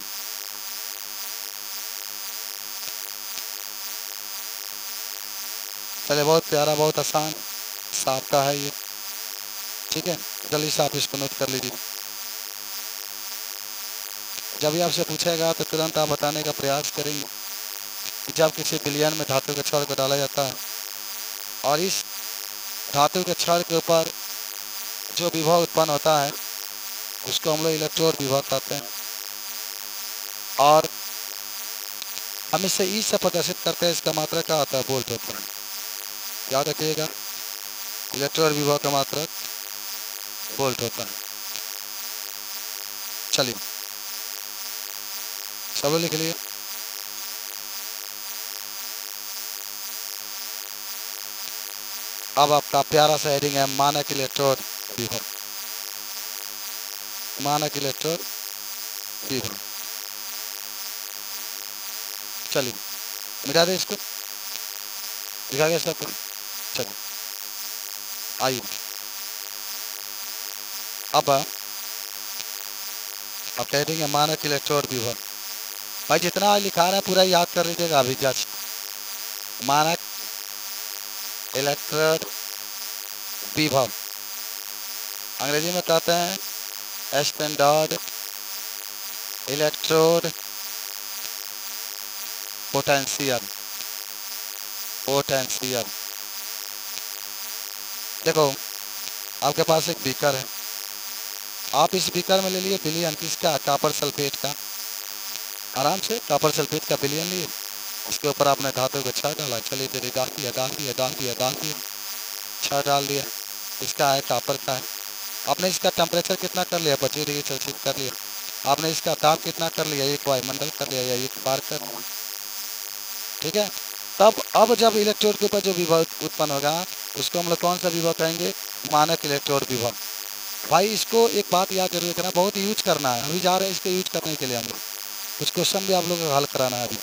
चलिए, बहुत प्यारा, बहुत आसान सांप का है ये। ठीक है, जल्दी से आप इसको नोट कर लीजिए। जब भी आपसे पूछेगा तो तुरंत आप बताने का प्रयास करेंगे कि जब किसी विलयन में धातु के छड़ को डाला जाता है और इस धातु के छड़ के ऊपर जो विभव उत्पन्न होता है उसको हम लोग इलेक्ट्रोड विभव कहते हैं, और हम इसे ई से प्रदर्शित करते हैं। इसका मात्रा क्या होता है? वोल्ट होता है। याद रखिएगा, इलेक्ट्रोड विभव का मात्रक वोल्ट होता है। चलिए, सब लोग लिख लिए। अब आपका प्यारा सा हेडिंग है मानक इलेक्ट्रोड विभव। मानक इलेक्ट्रोड विभव। चलिए, मिटा दें इसको। लिखा गया सबको? चलिए, आइए अब आप कह देंगे मानक इलेक्ट्रोड विभव। भाई जितना आज लिखा रहे हैं पूरा याद कर लीजिएगा अभी जस्ट। मानक इलेक्ट्रोड विभव अंग्रेजी में कहते हैं स्टैंडर्ड इलेक्ट्रोड पोटेंशियल। पोटेंशियल। देखो, आपके पास एक बीकर है, आप इस बीकर में ले लिए विलयन किसका? कॉपर सल्फेट का। आराम से कॉपर सल्फेट का विलयन लिए, उसके ऊपर आपने धातु का छड़ डाला। चलिए, तेरे डाल दिया, डाल दिया, डाल दिया, डाल दिया, छड़ डाल दिया। इसका है कॉपर का है। आपने इसका टेम्परेचर कितना कर लिया? 25 डिग्री सेल्सियस कर लिया। आपने इसका ताप कितना कर लिया? 1 वायुमंडल कर लिया या 1 बार कर लिया। ठीक है, तब अब जब इलेक्ट्रोड के ऊपर जो विभव उत्पन्न होगा उसको हम लोग कौन सा विभव कहेंगे? मानक इलेक्ट्रोड विभव। भाई इसको एक बात याद जरूर करना, बहुत यूज करना है। अभी जा रहे हैं इसको यूज करने के लिए, हम लोग कुछ क्वेश्चन भी आप लोगों को हल कराना है अभी।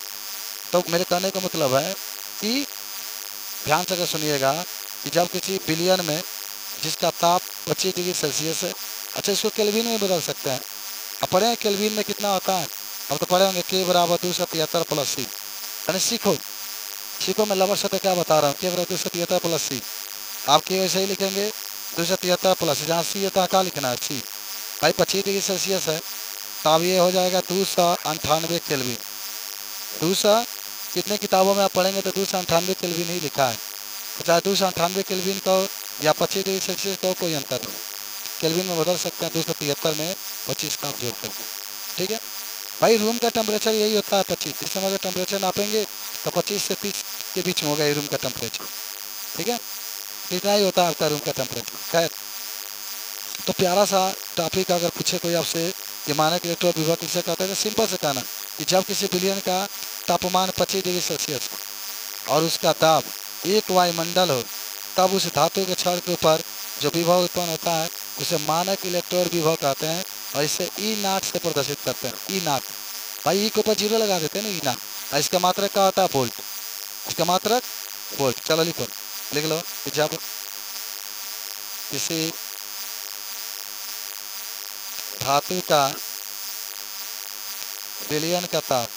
तो मेरे कहने का मतलब है कि ध्यान से अगर सुनिएगा कि जब किसी विलयन में जिसका ताप 25 डिग्री सेल्सियस है, अच्छा इसको केल्विन में बदल सकते हैं। अब पढ़े हैं केल्विन में कितना होता है? अब तो पढ़े होंगे K बराबर 273 प्लस C। यानी सीखो, सीखो, मैं लवर से तो क्या बता रहा हूँ, K बराबर 273 प्लस C। आप K वैसे ही लिखेंगे 273 प्लस, जहाँ C है तो क्या लिखना है? C। भाई 25 डिग्री सेल्सियस है तो अब ये हो जाएगा 298 केल्विन। 200 कितने किताबों में आप पढ़ेंगे तो 298 केल्विन ही लिखा है। तो चाहे 298 केल्विन को या 25 डिग्री सेल्सियस को कोई अंतर नहीं, केल्विन में बदल सकते हैं। 273 में 25 का आप जोड़ करके। ठीक है भाई, रूम का टेम्परेचर यही होता है 25। इस समय अगर टेम्परेचर नापेंगे तो 25 से 30 के बीच में होगा ये रूम का टेम्परेचर। ठीक है, इतना ही होता है आपका रूम का टेम्परेचर। खैर, तो प्यारा सा टॉपिक अगर पूछे कोई आपसे कि मानक इलेक्ट्रोड विभव किसे कहते हैं, तो सिंपल से कहना कि जब किसी विलयन का तापमान 25 डिग्री सेल्सियस और उसका दाब 1 वायुमंडल हो, तब उस धातु के छड़ के ऊपर जो विभव उत्पन्न होता है उसे मानक इलेक्ट्रोड विभव कहते हैं, और इसे ई नाट से प्रदर्शित करते हैं। ई नाट, भाई ई के ऊपर 0 लगा देते हैं ना, ई नाट। और इसका मात्रक क्या होता है? वोल्ट। इसका मात्रक वोल्ट। चलो लिखो, लिख लो कि जब किसी धातु का विलयन का ताप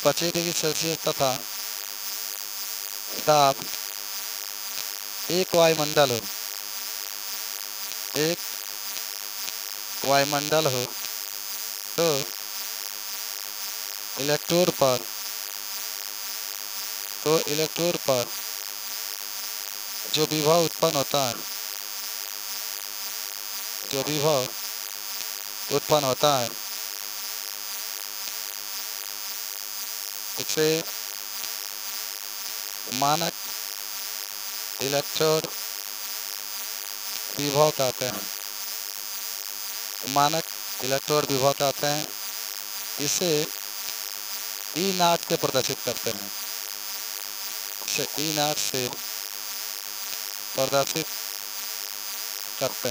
25 डिग्री सेल्सियस तथा ताप 1 वायुमंडल हो, 1 वायुमंडल हो, तो इलेक्ट्रोड पर जो विभव उत्पन्न होता है, जो विभव उत्पन्न होता है उसे मानक इलेक्ट्रोड विभव कहते हैं। मानक इलेक्ट्रोड विभव कहते हैं। इसे ई नाट से प्रदर्शित करते हैं। इसे ई नाट से प्रदर्शित करते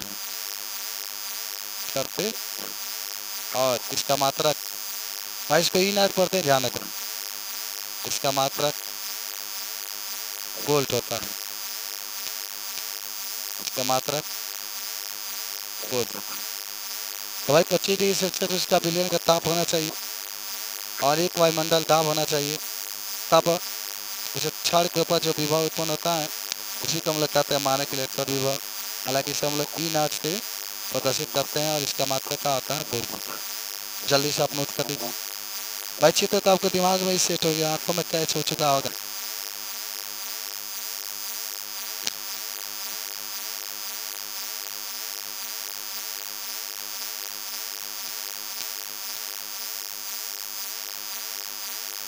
और इसका मात्रक, भाई इसको ई नाट पढ़ते हैं, ध्यान रखना, इसका मात्रक वोल्ट होता है। इसका मात्रक वोल्ट होता है। तो भाई 25 डिग्री सेल्सियस उसका विलयन का ताप होना चाहिए और 1 वायुमंडल दाब होना चाहिए। तब उस क्षण के ऊपर जो विभव उत्पन्न होता है उसी को हम लोग कहते हैं मानक इलेक्ट्रॉन विभव। हालांकि इसे हम लोग ई नॉट से प्रदर्शित करते हैं और इसका मात्रा का होता है 2। जल्दी से आप नोट कर दीजिए भाई। चित्र तो आपको दिमाग में ही सेट हो गया, आंखों में कैच हो चुका होगा।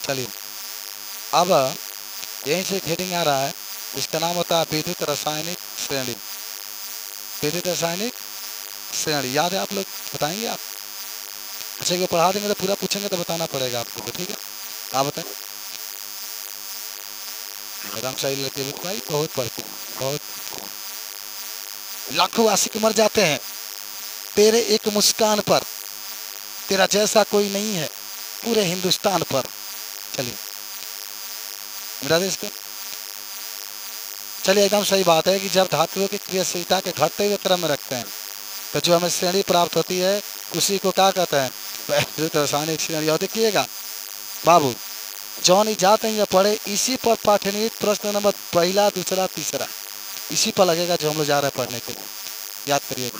चलिए अब यहीं से हेडिंग आ रहा है, इसका नाम होता है विद्युत रासायनिक श्रेणी। विद्युत रासायनिक श्रेणी याद है आप लोग बताएंगे आप? अच्छा को पढ़ा देंगे तो पूरा पूछेंगे तो बताना पड़ेगा आपको, तो ठीक है आप बताएं। एकदम सही लड़के भाई, बहुत पढ़ते बहुत। लाखों आशिक मर जाते हैं तेरे एक मुस्कान पर, तेरा जैसा कोई नहीं है पूरे हिंदुस्तान पर। चलिए मिटा दे इसको। चलिए एकदम सही बात है कि जब धातुओं की क्रियाशीलता के घटते हुए क्रम में रखते हैं तो जो हमें श्रेणी प्राप्त होती है उसी को क्या कहते हैं? विद्युत रासायनिक श्रेणी। और देखिएगा बाबू जौन ही जाते हैं या पढ़े इसी पर पाठनीय प्रश्न नंबर पहला दूसरा तीसरा इसी पर लगेगा जो हम लोग जा रहे हैं पढ़ने के लिए, याद करिएगा।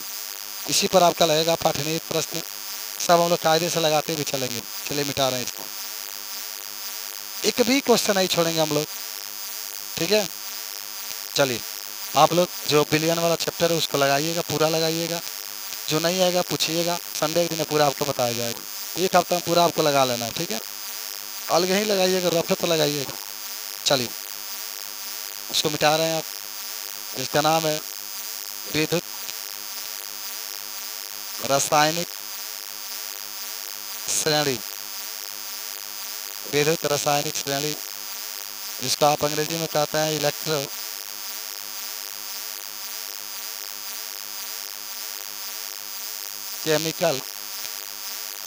इसी पर आपका लगेगा पाठनीय प्रश्न, सब हम लोग कायदे से लगाते भी चलेंगे। चलिए मिटा रहे हैं इसको, एक भी क्वेश्चन नहीं छोड़ेंगे हम लोग, ठीक है। चलिए आप लोग जो बिलियन वाला चैप्टर है उसको लगाइएगा, पूरा लगाइएगा। जो नहीं आएगा पूछिएगा, संडे के दिन पूरा आपको बताया जाएगा। एक हफ्ता में पूरा आपको लगा लेना है, ठीक है। अलग ही लगाइएगा, रफे पर लगाइएगा। चलिए उसको मिटा रहे हैं आप, जिसका नाम है विद्युत रासायनिक श्रेणी। विद्युत रासायनिक श्रेणी जिसको आप अंग्रेजी में कहते हैं इलेक्ट्रो केमिकल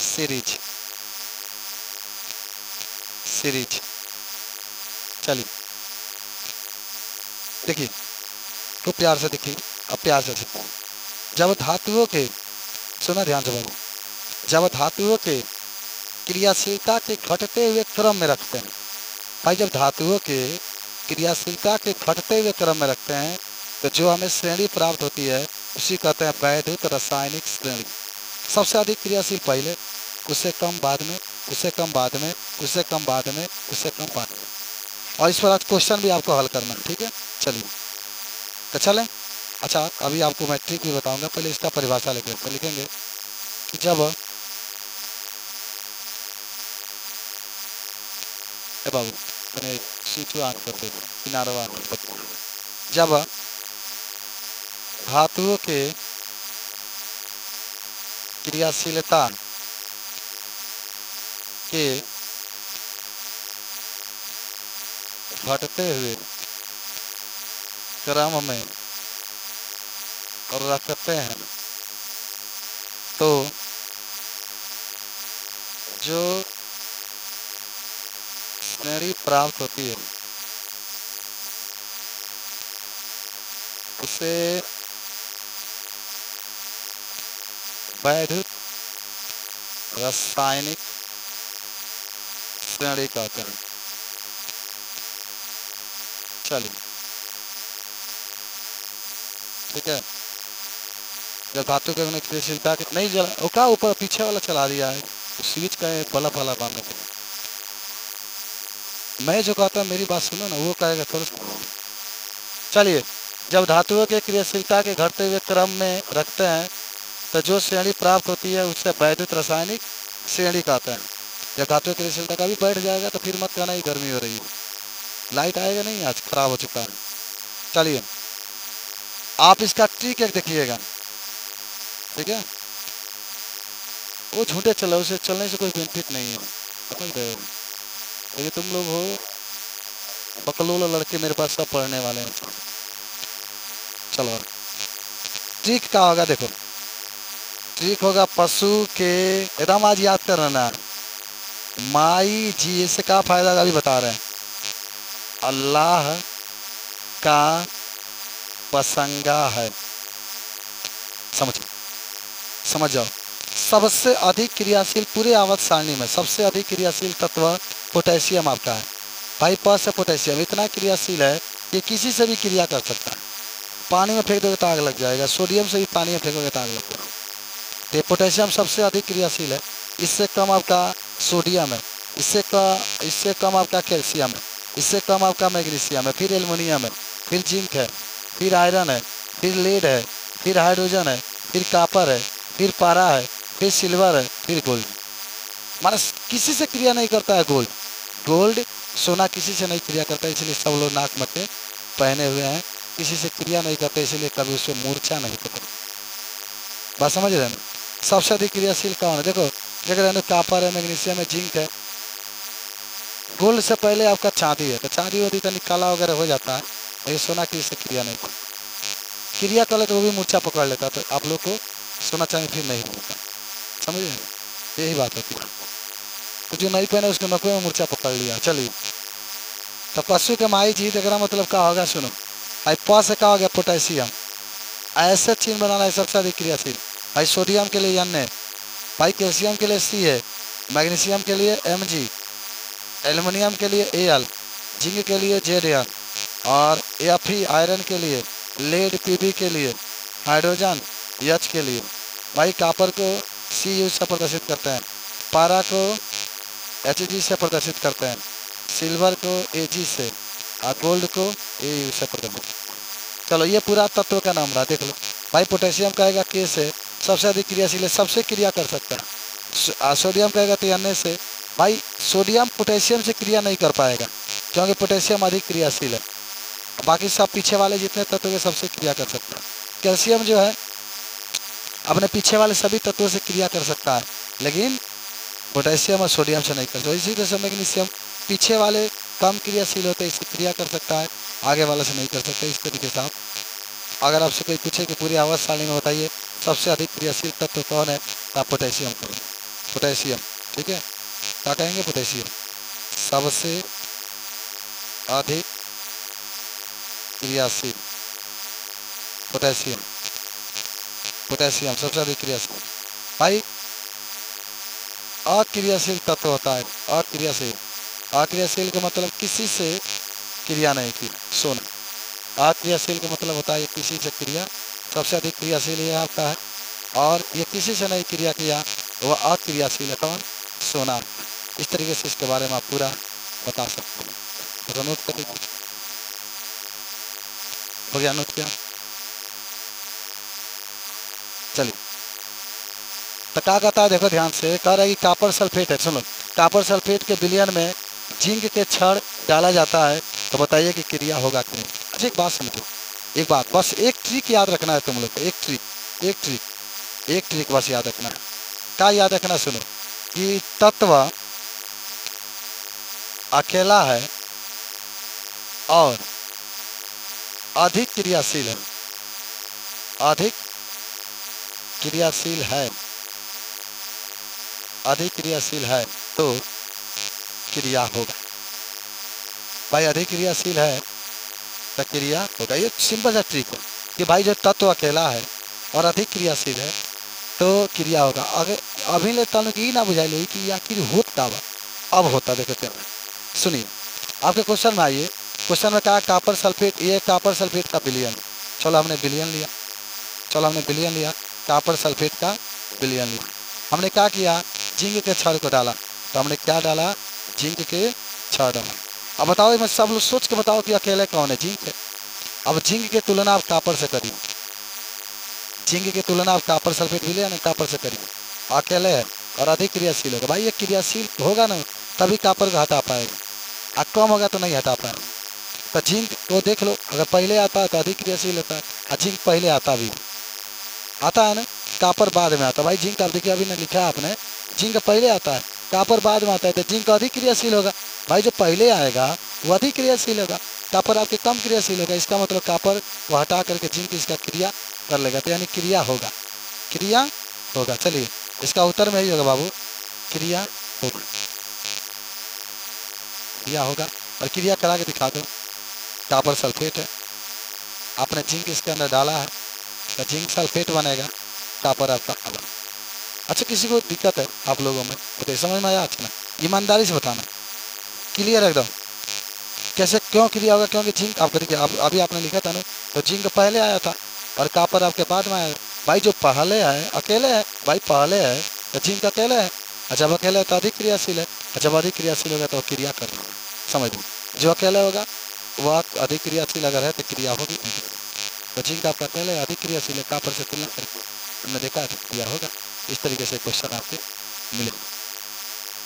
सीरीज। चलिए देखिए तो प्यार से देखिए, अब प्यार से देखिए। जब धातुओं के, सुना ध्यान से बाबू, जब धातुओं के क्रियाशीलता के घटते हुए क्रम में रखते हैं भाई, जब धातुओं के क्रियाशीलता के घटते हुए क्रम में रखते हैं तो जो हमें श्रेणी प्राप्त होती है उसी कहते हैं वैद्युत रासायनिक श्रेणी। सबसे अधिक क्रियाशील पहले, उससे कम बाद में, उससे कम बाद में, उससे कम बाद में, उससे कम बाद में। और इस पर आज क्वेश्चन भी आपको हल करना है, ठीक है। चलिए तो चलें। अच्छा अभी आपको मैं ट्रिक भी बताऊंगा, पहले इसका परिभाषा लिखेंगे कि जब बाबू मैंने सीटू आंख कर दे किनारों आंख कर दे। जब धातुओं के क्रियाशीलता के घटते हुए क्रम में और रखते हैं तो जो श्रेणी प्राप्त होती है उसे वैद्युत रासायनिक श्रेणी कहते हैं। चलिए ठीक है। जब धातु के क्रियाशीलता के नहीं जला ओका ऊपर पीछे वाला चला दिया है, स्विच का बल्ब वाला बांधने के। मैं जो कहता हूँ मेरी बात सुनो ना, वो कहेगा थोड़ा। चलिए जब धातुओं के क्रियाशीलता के घटते हुए क्रम में रखते हैं तो जो श्रेणी प्राप्त होती है उससे वैद्युत रासायनिक श्रेणी कहते हैं। जब धातु की क्रियाशीलता का भी बैठ जाएगा तो फिर मत कहना ही गर्मी हो रही है, लाइट आएगा नहीं, आज खराब हो चुका है। चलिए आप इसका ट्रिक एक देखिएगा, ठीक है। वो झूठे चलो, उसे चलने से कोई बेनिफिट नहीं है, समझ रहे हो। ये तुम लोग हो बकलोल लड़के, मेरे पास सब पढ़ने वाले हैं। चलो ट्रिक क्या होगा, देखो ट्रिक होगा पशु के, एकदम आज याद कर रहना, माई जी। इससे क्या फायदा अभी बता रहे हैं। अल्लाह का पसंगा है, समझ जाओ। सबसे अधिक क्रियाशील पूरे आवर्त सारणी में सबसे अधिक क्रियाशील तत्व पोटेशियम आपका है। भाई प से पोटेशियम इतना क्रियाशील है कि किसी से भी क्रिया कर सकता है। पानी में फेंक दोगे तो आग लग जाएगा, सोडियम से भी पानी में फेंकोगे तो आग लग जाएगा। तो पोटेशियम सबसे अधिक क्रियाशील है। इससे कम आपका सोडियम है, इससे कम आपका कैल्शियम है, इससे कम आपका मैग्नीशियम है, फिर एल्युमिनियम है, फिर जिंक है, फिर आयरन है, फिर लेड है, फिर हाइड्रोजन है, फिर कापर है, फिर पारा है, फिर सिल्वर है, फिर गोल्ड। माना किसी से क्रिया नहीं करता है गोल्ड। गोल्ड सोना किसी से नहीं क्रिया करता, इसलिए सब लोग नाक मट्टे पहने हुए हैं। किसी से क्रिया नहीं करते, इसलिए कभी उससे मूर्छा नहीं पकड़ते। बात समझ रहे हैं ना? सबसे अधिक क्रियाशील कौन है? देखो देख रहे हैं, कापर है, मैग्नीशियम है, जिंक है। गोल्ड से पहले आपका चांदी है, तो चांदी वादी का काला वगैरह हो जाता है, और ये सोना किसी से क्रिया नहीं करता। क्रिया कर ले तो वो भी मूर्छा पकड़ लेता, तो आप लोग को सोना चांदी फिर नहीं मिलता। समझे? यही बात होती है। तो जो नहीं पहने उसको नकुए में मूर्छा पकड़ लिया। चलिए, तो पशु के माई जी देखना मतलब क्या होगा, सुनो। भाई प से क्या हो गया? पोटेशियम। ऐसे चीन बनाना है सबसे अधिक क्रियाशील। भाई सोडियम के लिए N है, भाई कैल्शियम के लिए C है, मैग्नीशियम के लिए Mg, एल्युमिनियम के लिए Al, जिंक के लिए Zn, और Fe आयरन के लिए, लेड Pb के लिए, हाइड्रोजन H के लिए। भाई कापर को Cu से प्रदर्शित करते हैं, पारा को Hg से प्रदर्शित करते हैं, सिल्वर को Ag से, और गोल्ड को Au से प्रदर्शित। चलो ये पूरा तत्व का नाम रहा, देख लो। भाई पोटेशियम कहेगा K से, सबसे अधिक क्रियाशील है, सबसे क्रिया कर सकता है। सोडियम कहेगा तो Na से। भाई सोडियम पोटेशियम से क्रिया नहीं कर पाएगा, क्योंकि पोटेशियम अधिक क्रियाशील है। बाकी सब पीछे वाले जितने तत्व के सबसे क्रिया कर सकता है। कैल्शियम जो है अपने पीछे वाले सभी तत्वों से क्रिया कर सकता है, लेकिन पोटेशियम और सोडियम से नहीं कर सकता। इसी तरह से मैग्नीशियम पीछे वाले कम क्रियाशील होते हैं, इससे क्रिया कर सकता है, आगे वाले से नहीं कर सकते। इस तरीके से अगर आपसे कोई पूछे कि पूरी आवाज सारणी में बताइए सबसे अधिक क्रियाशील तत्व कौन है, तो आप पोटेशियम करें। पोटेशियम, ठीक है, क्या कहेंगे? पोटेशियम सबसे अधिक क्रियाशील। पोटेशियम, पोटेशियम सबसे अधिक क्रियाशील। भाई अक्रियाशील तत्व होता है, अक्रियाशील। अक्रियाशील का मतलब किसी से क्रिया नहीं की, सोना। अक्रियाशील का मतलब होता है किसी से क्रिया, सबसे अधिक क्रियाशील ये आपका है, और ये किसी से नहीं क्रिया किया वह अक्रियाशील है। कौन? सोना। इस तरीके से इसके बारे में आप पूरा बता सकते हैं। तो नोट कर लीजिए, हो गया नोट किया? चलिए, तो क्या कहता है, देखो ध्यान से। कह रहा है कि कापर सल्फेट है, सुनो। कापर सल्फेट के विलयन में जिंक के क्षण डाला जाता है, तो बताइए कि क्रिया होगा कि नहीं। अच्छा एक बात समझो, एक बात, बस एक ट्रिक याद रखना है तुम लोग को। एक ट्रिक बस याद रखना है। क्या याद रखना? सुनो, कि तत्व अकेला है और अधिक क्रियाशील है, अधिक क्रियाशील है, अधिक क्रियाशील है तो क्रिया होगा। भाई अधिक क्रियाशील है तो क्रिया होगा। ये सिंपल सा ट्रिक है कि भाई जो तत्व अकेला है और अधिक क्रियाशील है तो क्रिया होगा। अगर अभी ले तनु की ना बुझाई लो कि आखिर होता बा, अब होता। देखते हैं, सुनिए, आपके क्वेश्चन में आइए। क्वेश्चन में कहा कापर सल्फेट, ये कापर सल्फेट का विलयन। चलो हमने विलयन लिया, कापर सल्फेट का विलयन लिया। हमने क्या किया? जिंक के क्षण को डाला, तो हमने क्या डाला? जिंक के क्षण डाला। अब बताओ, मैं सब लोग सोच के बताओ कि अकेले कौन है? जिंक है। अब जिंक की तुलना आप कापर से करिए, जिंक की तुलना आप कापर सल्फेट विलयन है, कापर से करिए। अकेले है और अधिक क्रियाशील होगा। भाई ये क्रियाशील होगा ना तभी कापर को हटा पाएगा, और कम होगा तो नहीं हटा पाएगा। तो जिंक को देख लो, अगर पहले आता है तो अधिक क्रियाशील होता है, और जिंक पहले आता है ना, कापर बाद में आता है। भाई जिंक आप देखिए, अभी ने लिखा है आपने, जिंक पहले आता है, कापर बाद में आता है, तो जिंक अधिक क्रियाशील होगा। भाई जो पहले आएगा वो अधिक क्रियाशील होगा, कापर आपके कम क्रियाशील होगा। इसका मतलब कापर को हटा करके जिंक इसका क्रिया कर लेगा, तो यानी क्रिया होगा, क्रिया होगा। चलिए इसका उत्तर में ही होगा बाबू, क्रिया होगा, क्रिया होगा। और क्रिया करा के दिखा दो। कापर सल्फेट है, आपने जिंक इसके अंदर डाला है, तो जिंक सल्फेट बनेगा, कापर आपका अलग। अच्छा किसी को दिक्कत है आप लोगों में, तो समझ में आया? अच्छा ना, ईमानदारी से बताना, क्लियर एकदम। कैसे क्यों क्रिया होगा? क्योंकि जिंक आपको देखिए, अभी आपने लिखा था ना, तो जिंक पहले आया था और कॉपर आपके बाद में आया। भाई जो पहले है अकेले है, भाई पहले है तो जिंक अकेले है, और जब अकेले है तो अधिक क्रियाशील है, और जब अधिक क्रियाशील होगा तो क्रिया कर, समझ लो। जो अकेले होगा वह अधिक क्रियाशील अगर है तो क्रिया होगी। तो जिंक आपका अकेले है, अधिक क्रियाशील है, कॉपर से तुलना करके हमने देखा है तो क्रिया होगा। इस तरीके से क्वेश्चन आपके मिले।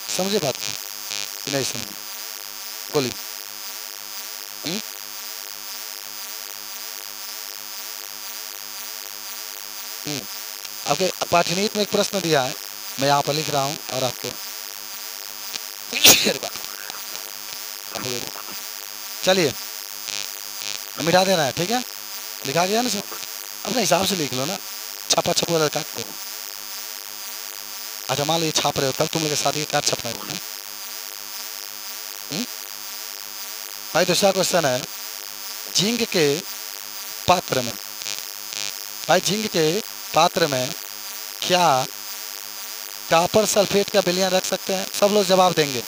समझे बात को कि नहीं समझे? बोलिए। हम्म? हम्म। आपके पाठनीति में एक प्रश्न दिया है, मैं यहाँ पर लिख रहा हूँ और आपको चलिए मिटा देना है, ठीक है? लिखा गया ना सब, अपने हिसाब से लिख लो ना, छापा छपा वाला काट दो। अच्छा मान लो ये छाप रहे हो तब तुम लोग के साथ ये काट छपना है। भाई दूसरा क्वेश्चन है, जिंक के पात्र में, भाई जिंक के पात्र में क्या कॉपर सल्फेट का विलयन रख सकते हैं? सब लोग जवाब देंगे,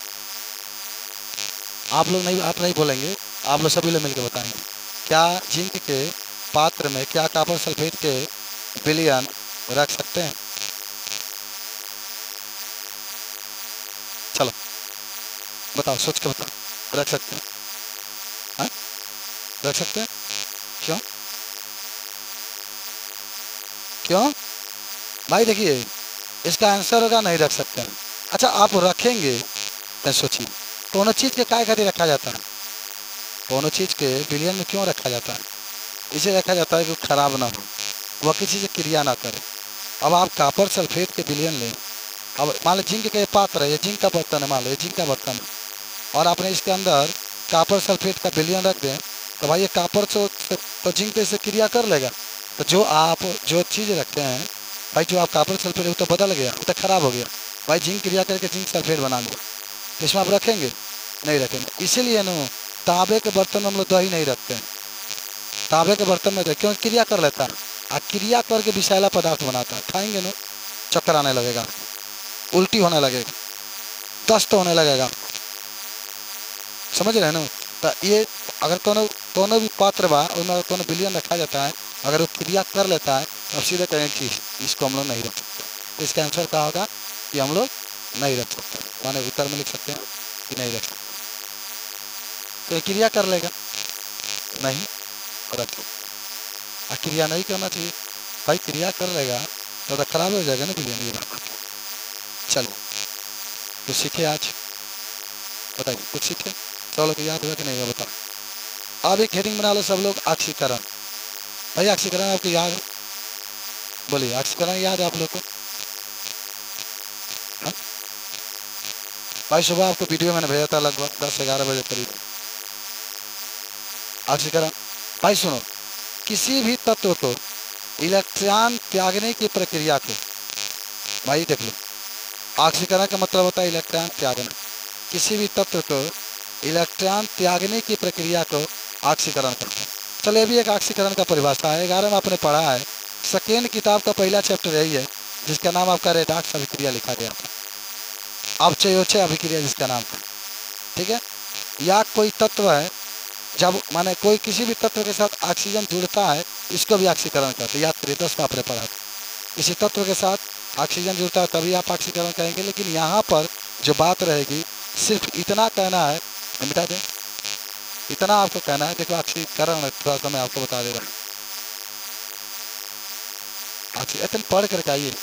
आप लोग नहीं, आप नहीं बोलेंगे, आप लोग सभी लोग मिलकर बताएंगे। क्या जिंक के पात्र में क्या कॉपर सल्फेट के विलयन रख सकते हैं? चलो बताओ, सोच के बताओ। रख सकते हैं? हाँ रख सकते हैं। क्यों? क्यों भाई? देखिए इसका आंसर होगा नहीं रख सकते हैं। अच्छा आप रखेंगे तो सोचिए, दोनों चीज़ के काय खातिर रखा जाता है? दोनों चीज़ के विलयन में क्यों रखा जाता है? इसे रखा जाता है कि वो खराब ना हो, वह किसी से क्रिया ना करे। अब आप कॉपर सल्फेट के विलयन लें, अब मान लो जिंक के पात्र है, ये जिंक का बर्तन है, मान लो ये जिंक का बर्तन है, और आपने इसके अंदर कॉपर सल्फेट का विलयन रख दें, तो भाई ये कॉपर तो जिंक पे से क्रिया कर लेगा। तो जो आप जो चीज़ रखते हैं भाई, जो आप कॉपर सल्फेट वो तो बदल गया, वो तो खराब हो गया, भाई जिंक क्रिया करके जिंक सल्फेट बना लिया, तो इसमें आप रखेंगे? नहीं रखेंगे। इसीलिए ना तांबे के बर्तन में हम लोग दही नहीं रखते हैं। तांबे के बर्तन में क्यों? क्रिया कर लेता है, और क्रिया करके विषैला पदार्थ बनाता है, खाएंगे ना चक्कर आने लगेगा, उल्टी होने लगेगा, दस्त होने लगेगा, समझ रहे हैं ना? तो ये अगर कोनो कोनो भी पात्र बा उनमें अगर कोनो विलयन रखा जाता है, अगर वो क्रिया कर लेता है तो आप सीधे कहेंगे कि इसको हम लोग नहीं रख सकते। तो इसका आंसर क्या होगा कि हम लोग नहीं रख सकते, माने उत्तर में लिख सकते हैं कि नहीं रख सकते। तो ये क्रिया कर लेगा, नहीं रख, और क्रिया नहीं करना चाहिए, भाई क्रिया कर लेगा तो खराब हो जाएगा ना विलयन। ये बात चलो तो सीखे आज, बताइए कुछ सीखे? सब लोग याद हुआ कि नहीं हुआ बताओ। अब एक हेडिंग बना लो सब लोग, ऑक्सीकरण। भाई ऑक्सीकरण आपको याद है? बोलिए ऑक्सीकरण याद है आप लोग को? हाँ? भाई सुबह आपको वीडियो मैंने भेजा था लगभग 10-11 बजे करीब। ऑक्सीकरण भाई सुनो, किसी भी तत्व को इलेक्ट्रॉन त्यागने की प्रक्रिया को, भाई देख लो, ऑक्सीकरण का मतलब होता है इलेक्ट्रॉन त्यागना। किसी भी तत्व को इलेक्ट्रॉन त्यागने की प्रक्रिया को ऑक्सीकरण कहते हैं। चलिए अभी एक ऑक्सीकरण का परिभाषा है, 11 में आपने पढ़ा है, सेकेंड किताब का पहला चैप्टर यही है, जिसका नाम आपका रेडॉक्स अभिक्रिया लिखा गया था, अवचयोच्चय अभिक्रिया जिसका नाम था, ठीक है? या कोई तत्व है, जब माने कोई किसी भी तत्व के साथ ऑक्सीजन जुड़ता है, इसको भी ऑक्सीकरण कहते हैं। याद करिए 10 में आपने पढ़ा था, किसी तत्व के साथ ऑक्सीजन जुड़ता है तभी आप ऑक्सीकरण कहेंगे। लेकिन यहाँ पर जो बात रहेगी सिर्फ इतना कहना है, मिटा दें, इतना आपको कहना है। देखो ऑक्सीकरण थोड़ा सा मैं आपको बता दे रहा हूँ, इतने पढ़ करके आइए,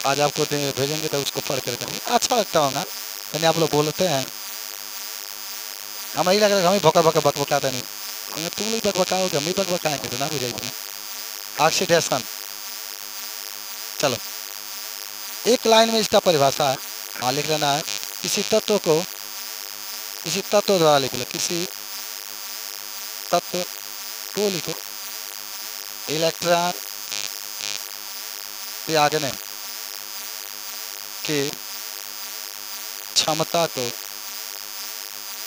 आज आपको भेजेंगे तो उसको पढ़ करके आइए, अच्छा लगता होगा। यानी आप लोग बोलते हैं, हमें ही लग रहा है हमें भका भका बकबकाते नहीं, तुम लोग बकबकाओगे, हम ही बकबकाएंगे तो ना बुझाइए। ऑक्सीडेशन, चलो एक लाइन में इसका परिभाषा है, हाँ लिख लेना है। किसी तत्व को, किसी तत्व द्वारा लिख लो, किसी तत्व को लिखो इलेक्ट्रॉन त्यागने की क्षमता को,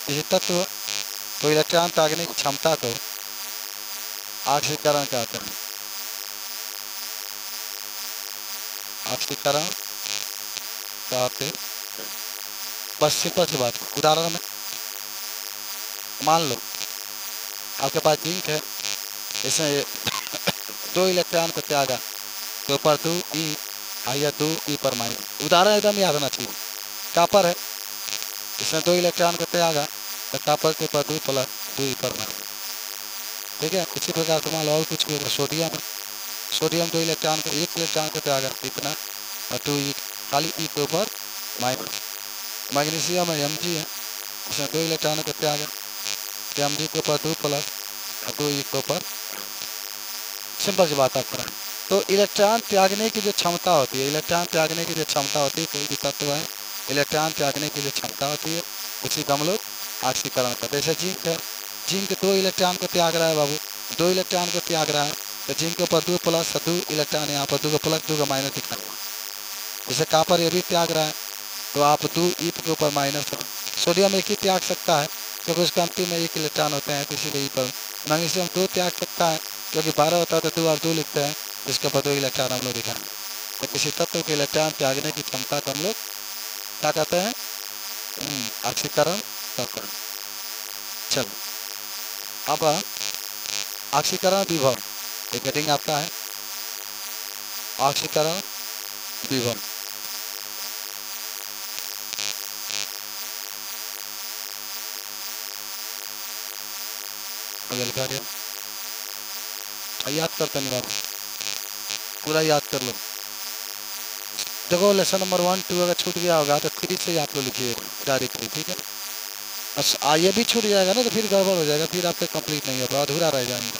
किसी तत्व को इलेक्ट्रॉन त्यागने की क्षमता को ऑक्सीकरण कहते हैं। ऑक्सीकरण कहते, बस सिंपल सी बात। उदाहरण में मान लो आपके पास जिंक है, इसमें 2 इलेक्ट्रॉन को त्यागा तो ऊपर 2 ई या 2 ई पर माइनस। उदाहरण एकदम याद होना चाहिए। कापर है, इसमें 2 इलेक्ट्रॉन को त्यागा तो कापर के ऊपर 2 प्लस 2 ई पर माइनस। ठीक है, इसी प्रकार से मान लो और कुछ भी होगा। सोडियम है, सोडियम 2 इलेक्ट्रॉन को 1 इलेक्ट्रॉन को त्यागा इतना और 2 ई खाली ई के ऊपर माइनस। मैग्नीशियम है, Mg है, इसमें 2 इलेक्ट्रॉन को त्यागा Mg के ऊपर 2 प्लस 2 ई के ऊपर। सिंपल सी बात आपका। तो इलेक्ट्रॉन त्यागने की जो क्षमता होती है, इलेक्ट्रॉन त्यागने की जो क्षमता होती है, कोई भी तत्व है इलेक्ट्रॉन त्यागने की जो क्षमता होती है उसी का हम लोग ऑक्सीकरण करते हैं। जैसे जिंक है, जिंक 2 इलेक्ट्रॉन को त्याग रहा है बाबू, 2 इलेक्ट्रॉन को त्याग रहा है तो जिंक के ऊपर 2 प्लस 2 इलेक्ट्रॉन, यहाँ पर 2 का प्लस 2 का माइनस दिखाएंगे। जैसे कापर ये भी त्याग रहा है तो आप 2 ई के ऊपर माइनस। सोडियम एक ही त्याग सकता है क्योंकि उसके अंतिम में 1 इलेक्ट्रॉन होते हैं, तो इसीलिए ई पर। मैग्नीशियम 2 त्याग सकता है क्योंकि 12 होता है तो 2 और 2 लिखते हैं, इसके ऊपर 2 इलेक्ट्रॉन हम लोग दिखाएंगे। तो किसी तत्व के इलेक्ट्रॉन त्यागने की क्षमता को हम लोग क्या कहते हैं? ऑक्सीकरण कहते हैं। चलो अब ऑक्सीकरण विभव एक हेडिंग आपका है, ऑक्सीकरण विभव। याद करते नहीं बाबू, पूरा याद कर लो। देखो लेसन नंबर 1 2 अगर छूट गया होगा तो 3 से आप लोग लिखिए डायरेक्टली। ठीक है, अच्छा ये भी छूट जाएगा ना तो फिर गड़बड़ हो जाएगा, फिर आपका कंप्लीट नहीं होगा, अधूरा रह जाएगा।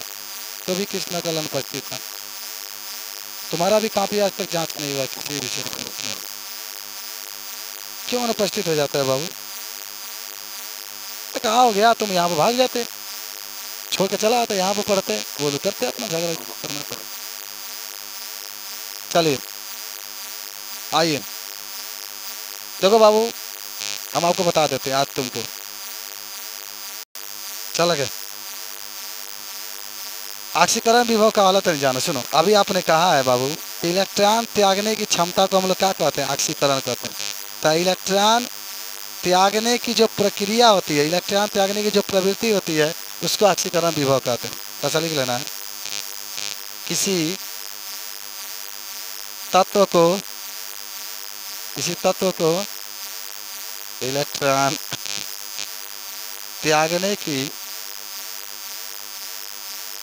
तो भी किस नकल अनुपस्थित था, तुम्हारा भी काफी आज तक जांच नहीं हुआ किसी विषय में। क्यों अनुपस्थित हो जाता है बाबू? तो कहा हो गया, तुम यहाँ पर भाग जाते, छोड़ के चला आता, यहाँ पर पढ़ते वो तो करते अपना झगड़ा करना पड़े। चलिए आइए देखो बाबू, हम आपको बता देते हैं आज तुमको। चल गए ऑक्सीकरण विभव का हालत नहीं जाना। सुनो, अभी आपने कहा है बाबू इलेक्ट्रॉन त्यागने की क्षमता को हम लोग क्या कहते हैं? ऑक्सीकरण कहते हैं। तो इलेक्ट्रॉन त्यागने की जो प्रक्रिया होती है, इलेक्ट्रॉन त्यागने की जो प्रवृत्ति होती है उसको ऑक्सीकरण विभव कहते हैं। ऐसा लिख लेना है। किसी तत्व को इलेक्ट्रॉन त्यागने की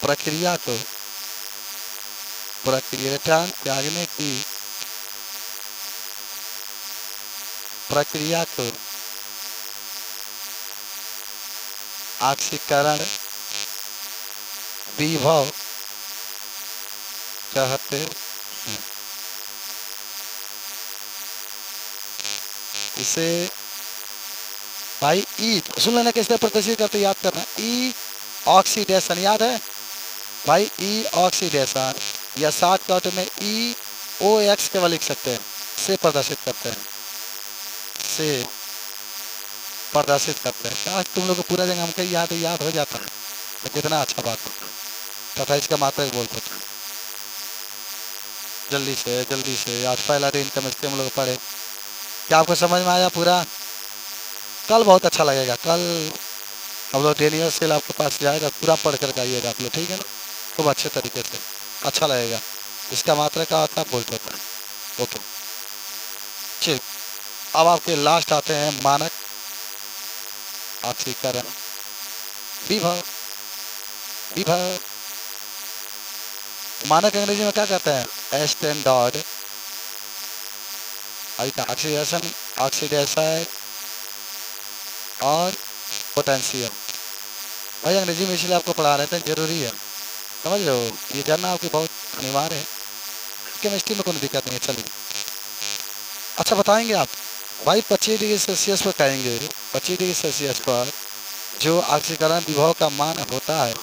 प्रक्रिया को इलेक्ट्रॉन त्यागने की प्रक्रिया को ऑक्सीकरण विभव कहते हैं। इसे भाई ई सुन लेना, कैसे प्रदर्शित करते याद करना। ई ऑक्सीडेशन याद है भाई, ई ऑक्सीडेशन या शॉर्टकट में ई ओ एक्स केवल लिख सकते हैं, से प्रदर्शित करते हैं, से प्रदर्शित करते हैं। काश तुम लोग को पूरा जगह हमको याद हो जाता है तो कितना अच्छा बात होता तथा इसका मात्रा बोल सकते। जल्दी से आज पहला दिन केमिस्ट्री हम लोग पढ़े। क्या आपको समझ में आया पूरा? कल बहुत अच्छा लगेगा, कल हम लोग डेनियल सेल आपके पास जाएगा, पूरा पढ़ कर आइएगा आप लोग, ठीक है ना? खूब अच्छे तरीके से अच्छा लगेगा। इसका मात्रा का होता है बोल्ट होता है। ओके चल, अब आपके लास्ट आते हैं मानक ऑक्सीकरण विभव। मानक अंग्रेजी में क्या कहते हैं? स्टैंडर्ड ऑक्सीडेशन और पोटेंशियल। भाई अंग्रेजी में इसलिए आपको पढ़ा रहे थे, जरूरी है, समझ रहे हो? ये जानना आपकी बहुत अनिवार्य है। केमिस्ट्री में कोई दिक्कत नहीं है। चलिए अच्छा बताएंगे आप भाई 25 डिग्री सेल्सियस पर कहेंगे। 25 डिग्री सेल्सियस पर जो ऑक्सीकरण विभव का मान होता है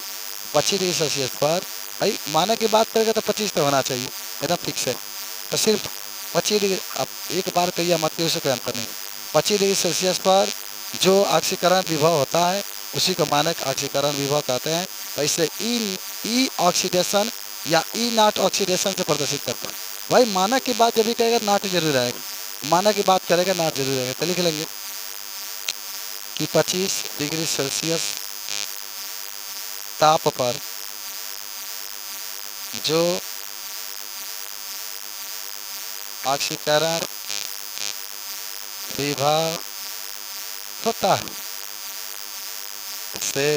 25 डिग्री सेल्सियस पर, भाई मानक की बात करेगा तो 25 तो होना चाहिए, एकदम फिक्स है। तो सिर्फ 25 डिग्री, अब एक बार कहिए मत कहिए, उसे कोई अंतर नहीं। 25 डिग्री सेल्सियस पर जो ऑक्सीकरण विभव होता है उसी को मानक ऑक्सीकरण विभव कहते हैं। और इसे ई ऑक्सीडेशन या ई नॉट ऑक्सीडेशन से प्रदर्शित करते हैं। भाई मानक की बात जब भी कहेगा नॉट जरूर रहेगा, मानक की बात करेगा नॉट जरूर रहेगा। तो लिख लेंगे कि 25 डिग्री सेल्सियस ताप पर जो ऑक्सीकरण विभव होता है से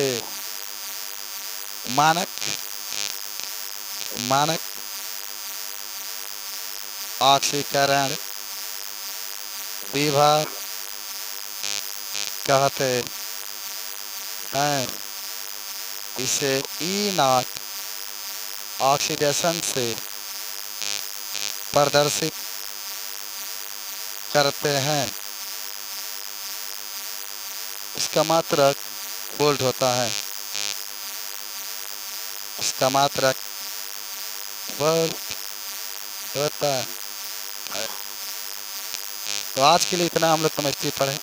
मानक मानक ऑक्सीकरण विभव कहते हैं। इसे ई नॉट ऑक्सीडेशन से प्रदर्शित करते हैं। इसका मात्रक वोल्ट होता है। इसका मात्रक वोल्ट होता है। तो आज के लिए इतना हम लोग केमिस्ट्री पढ़े,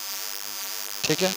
ठीक है।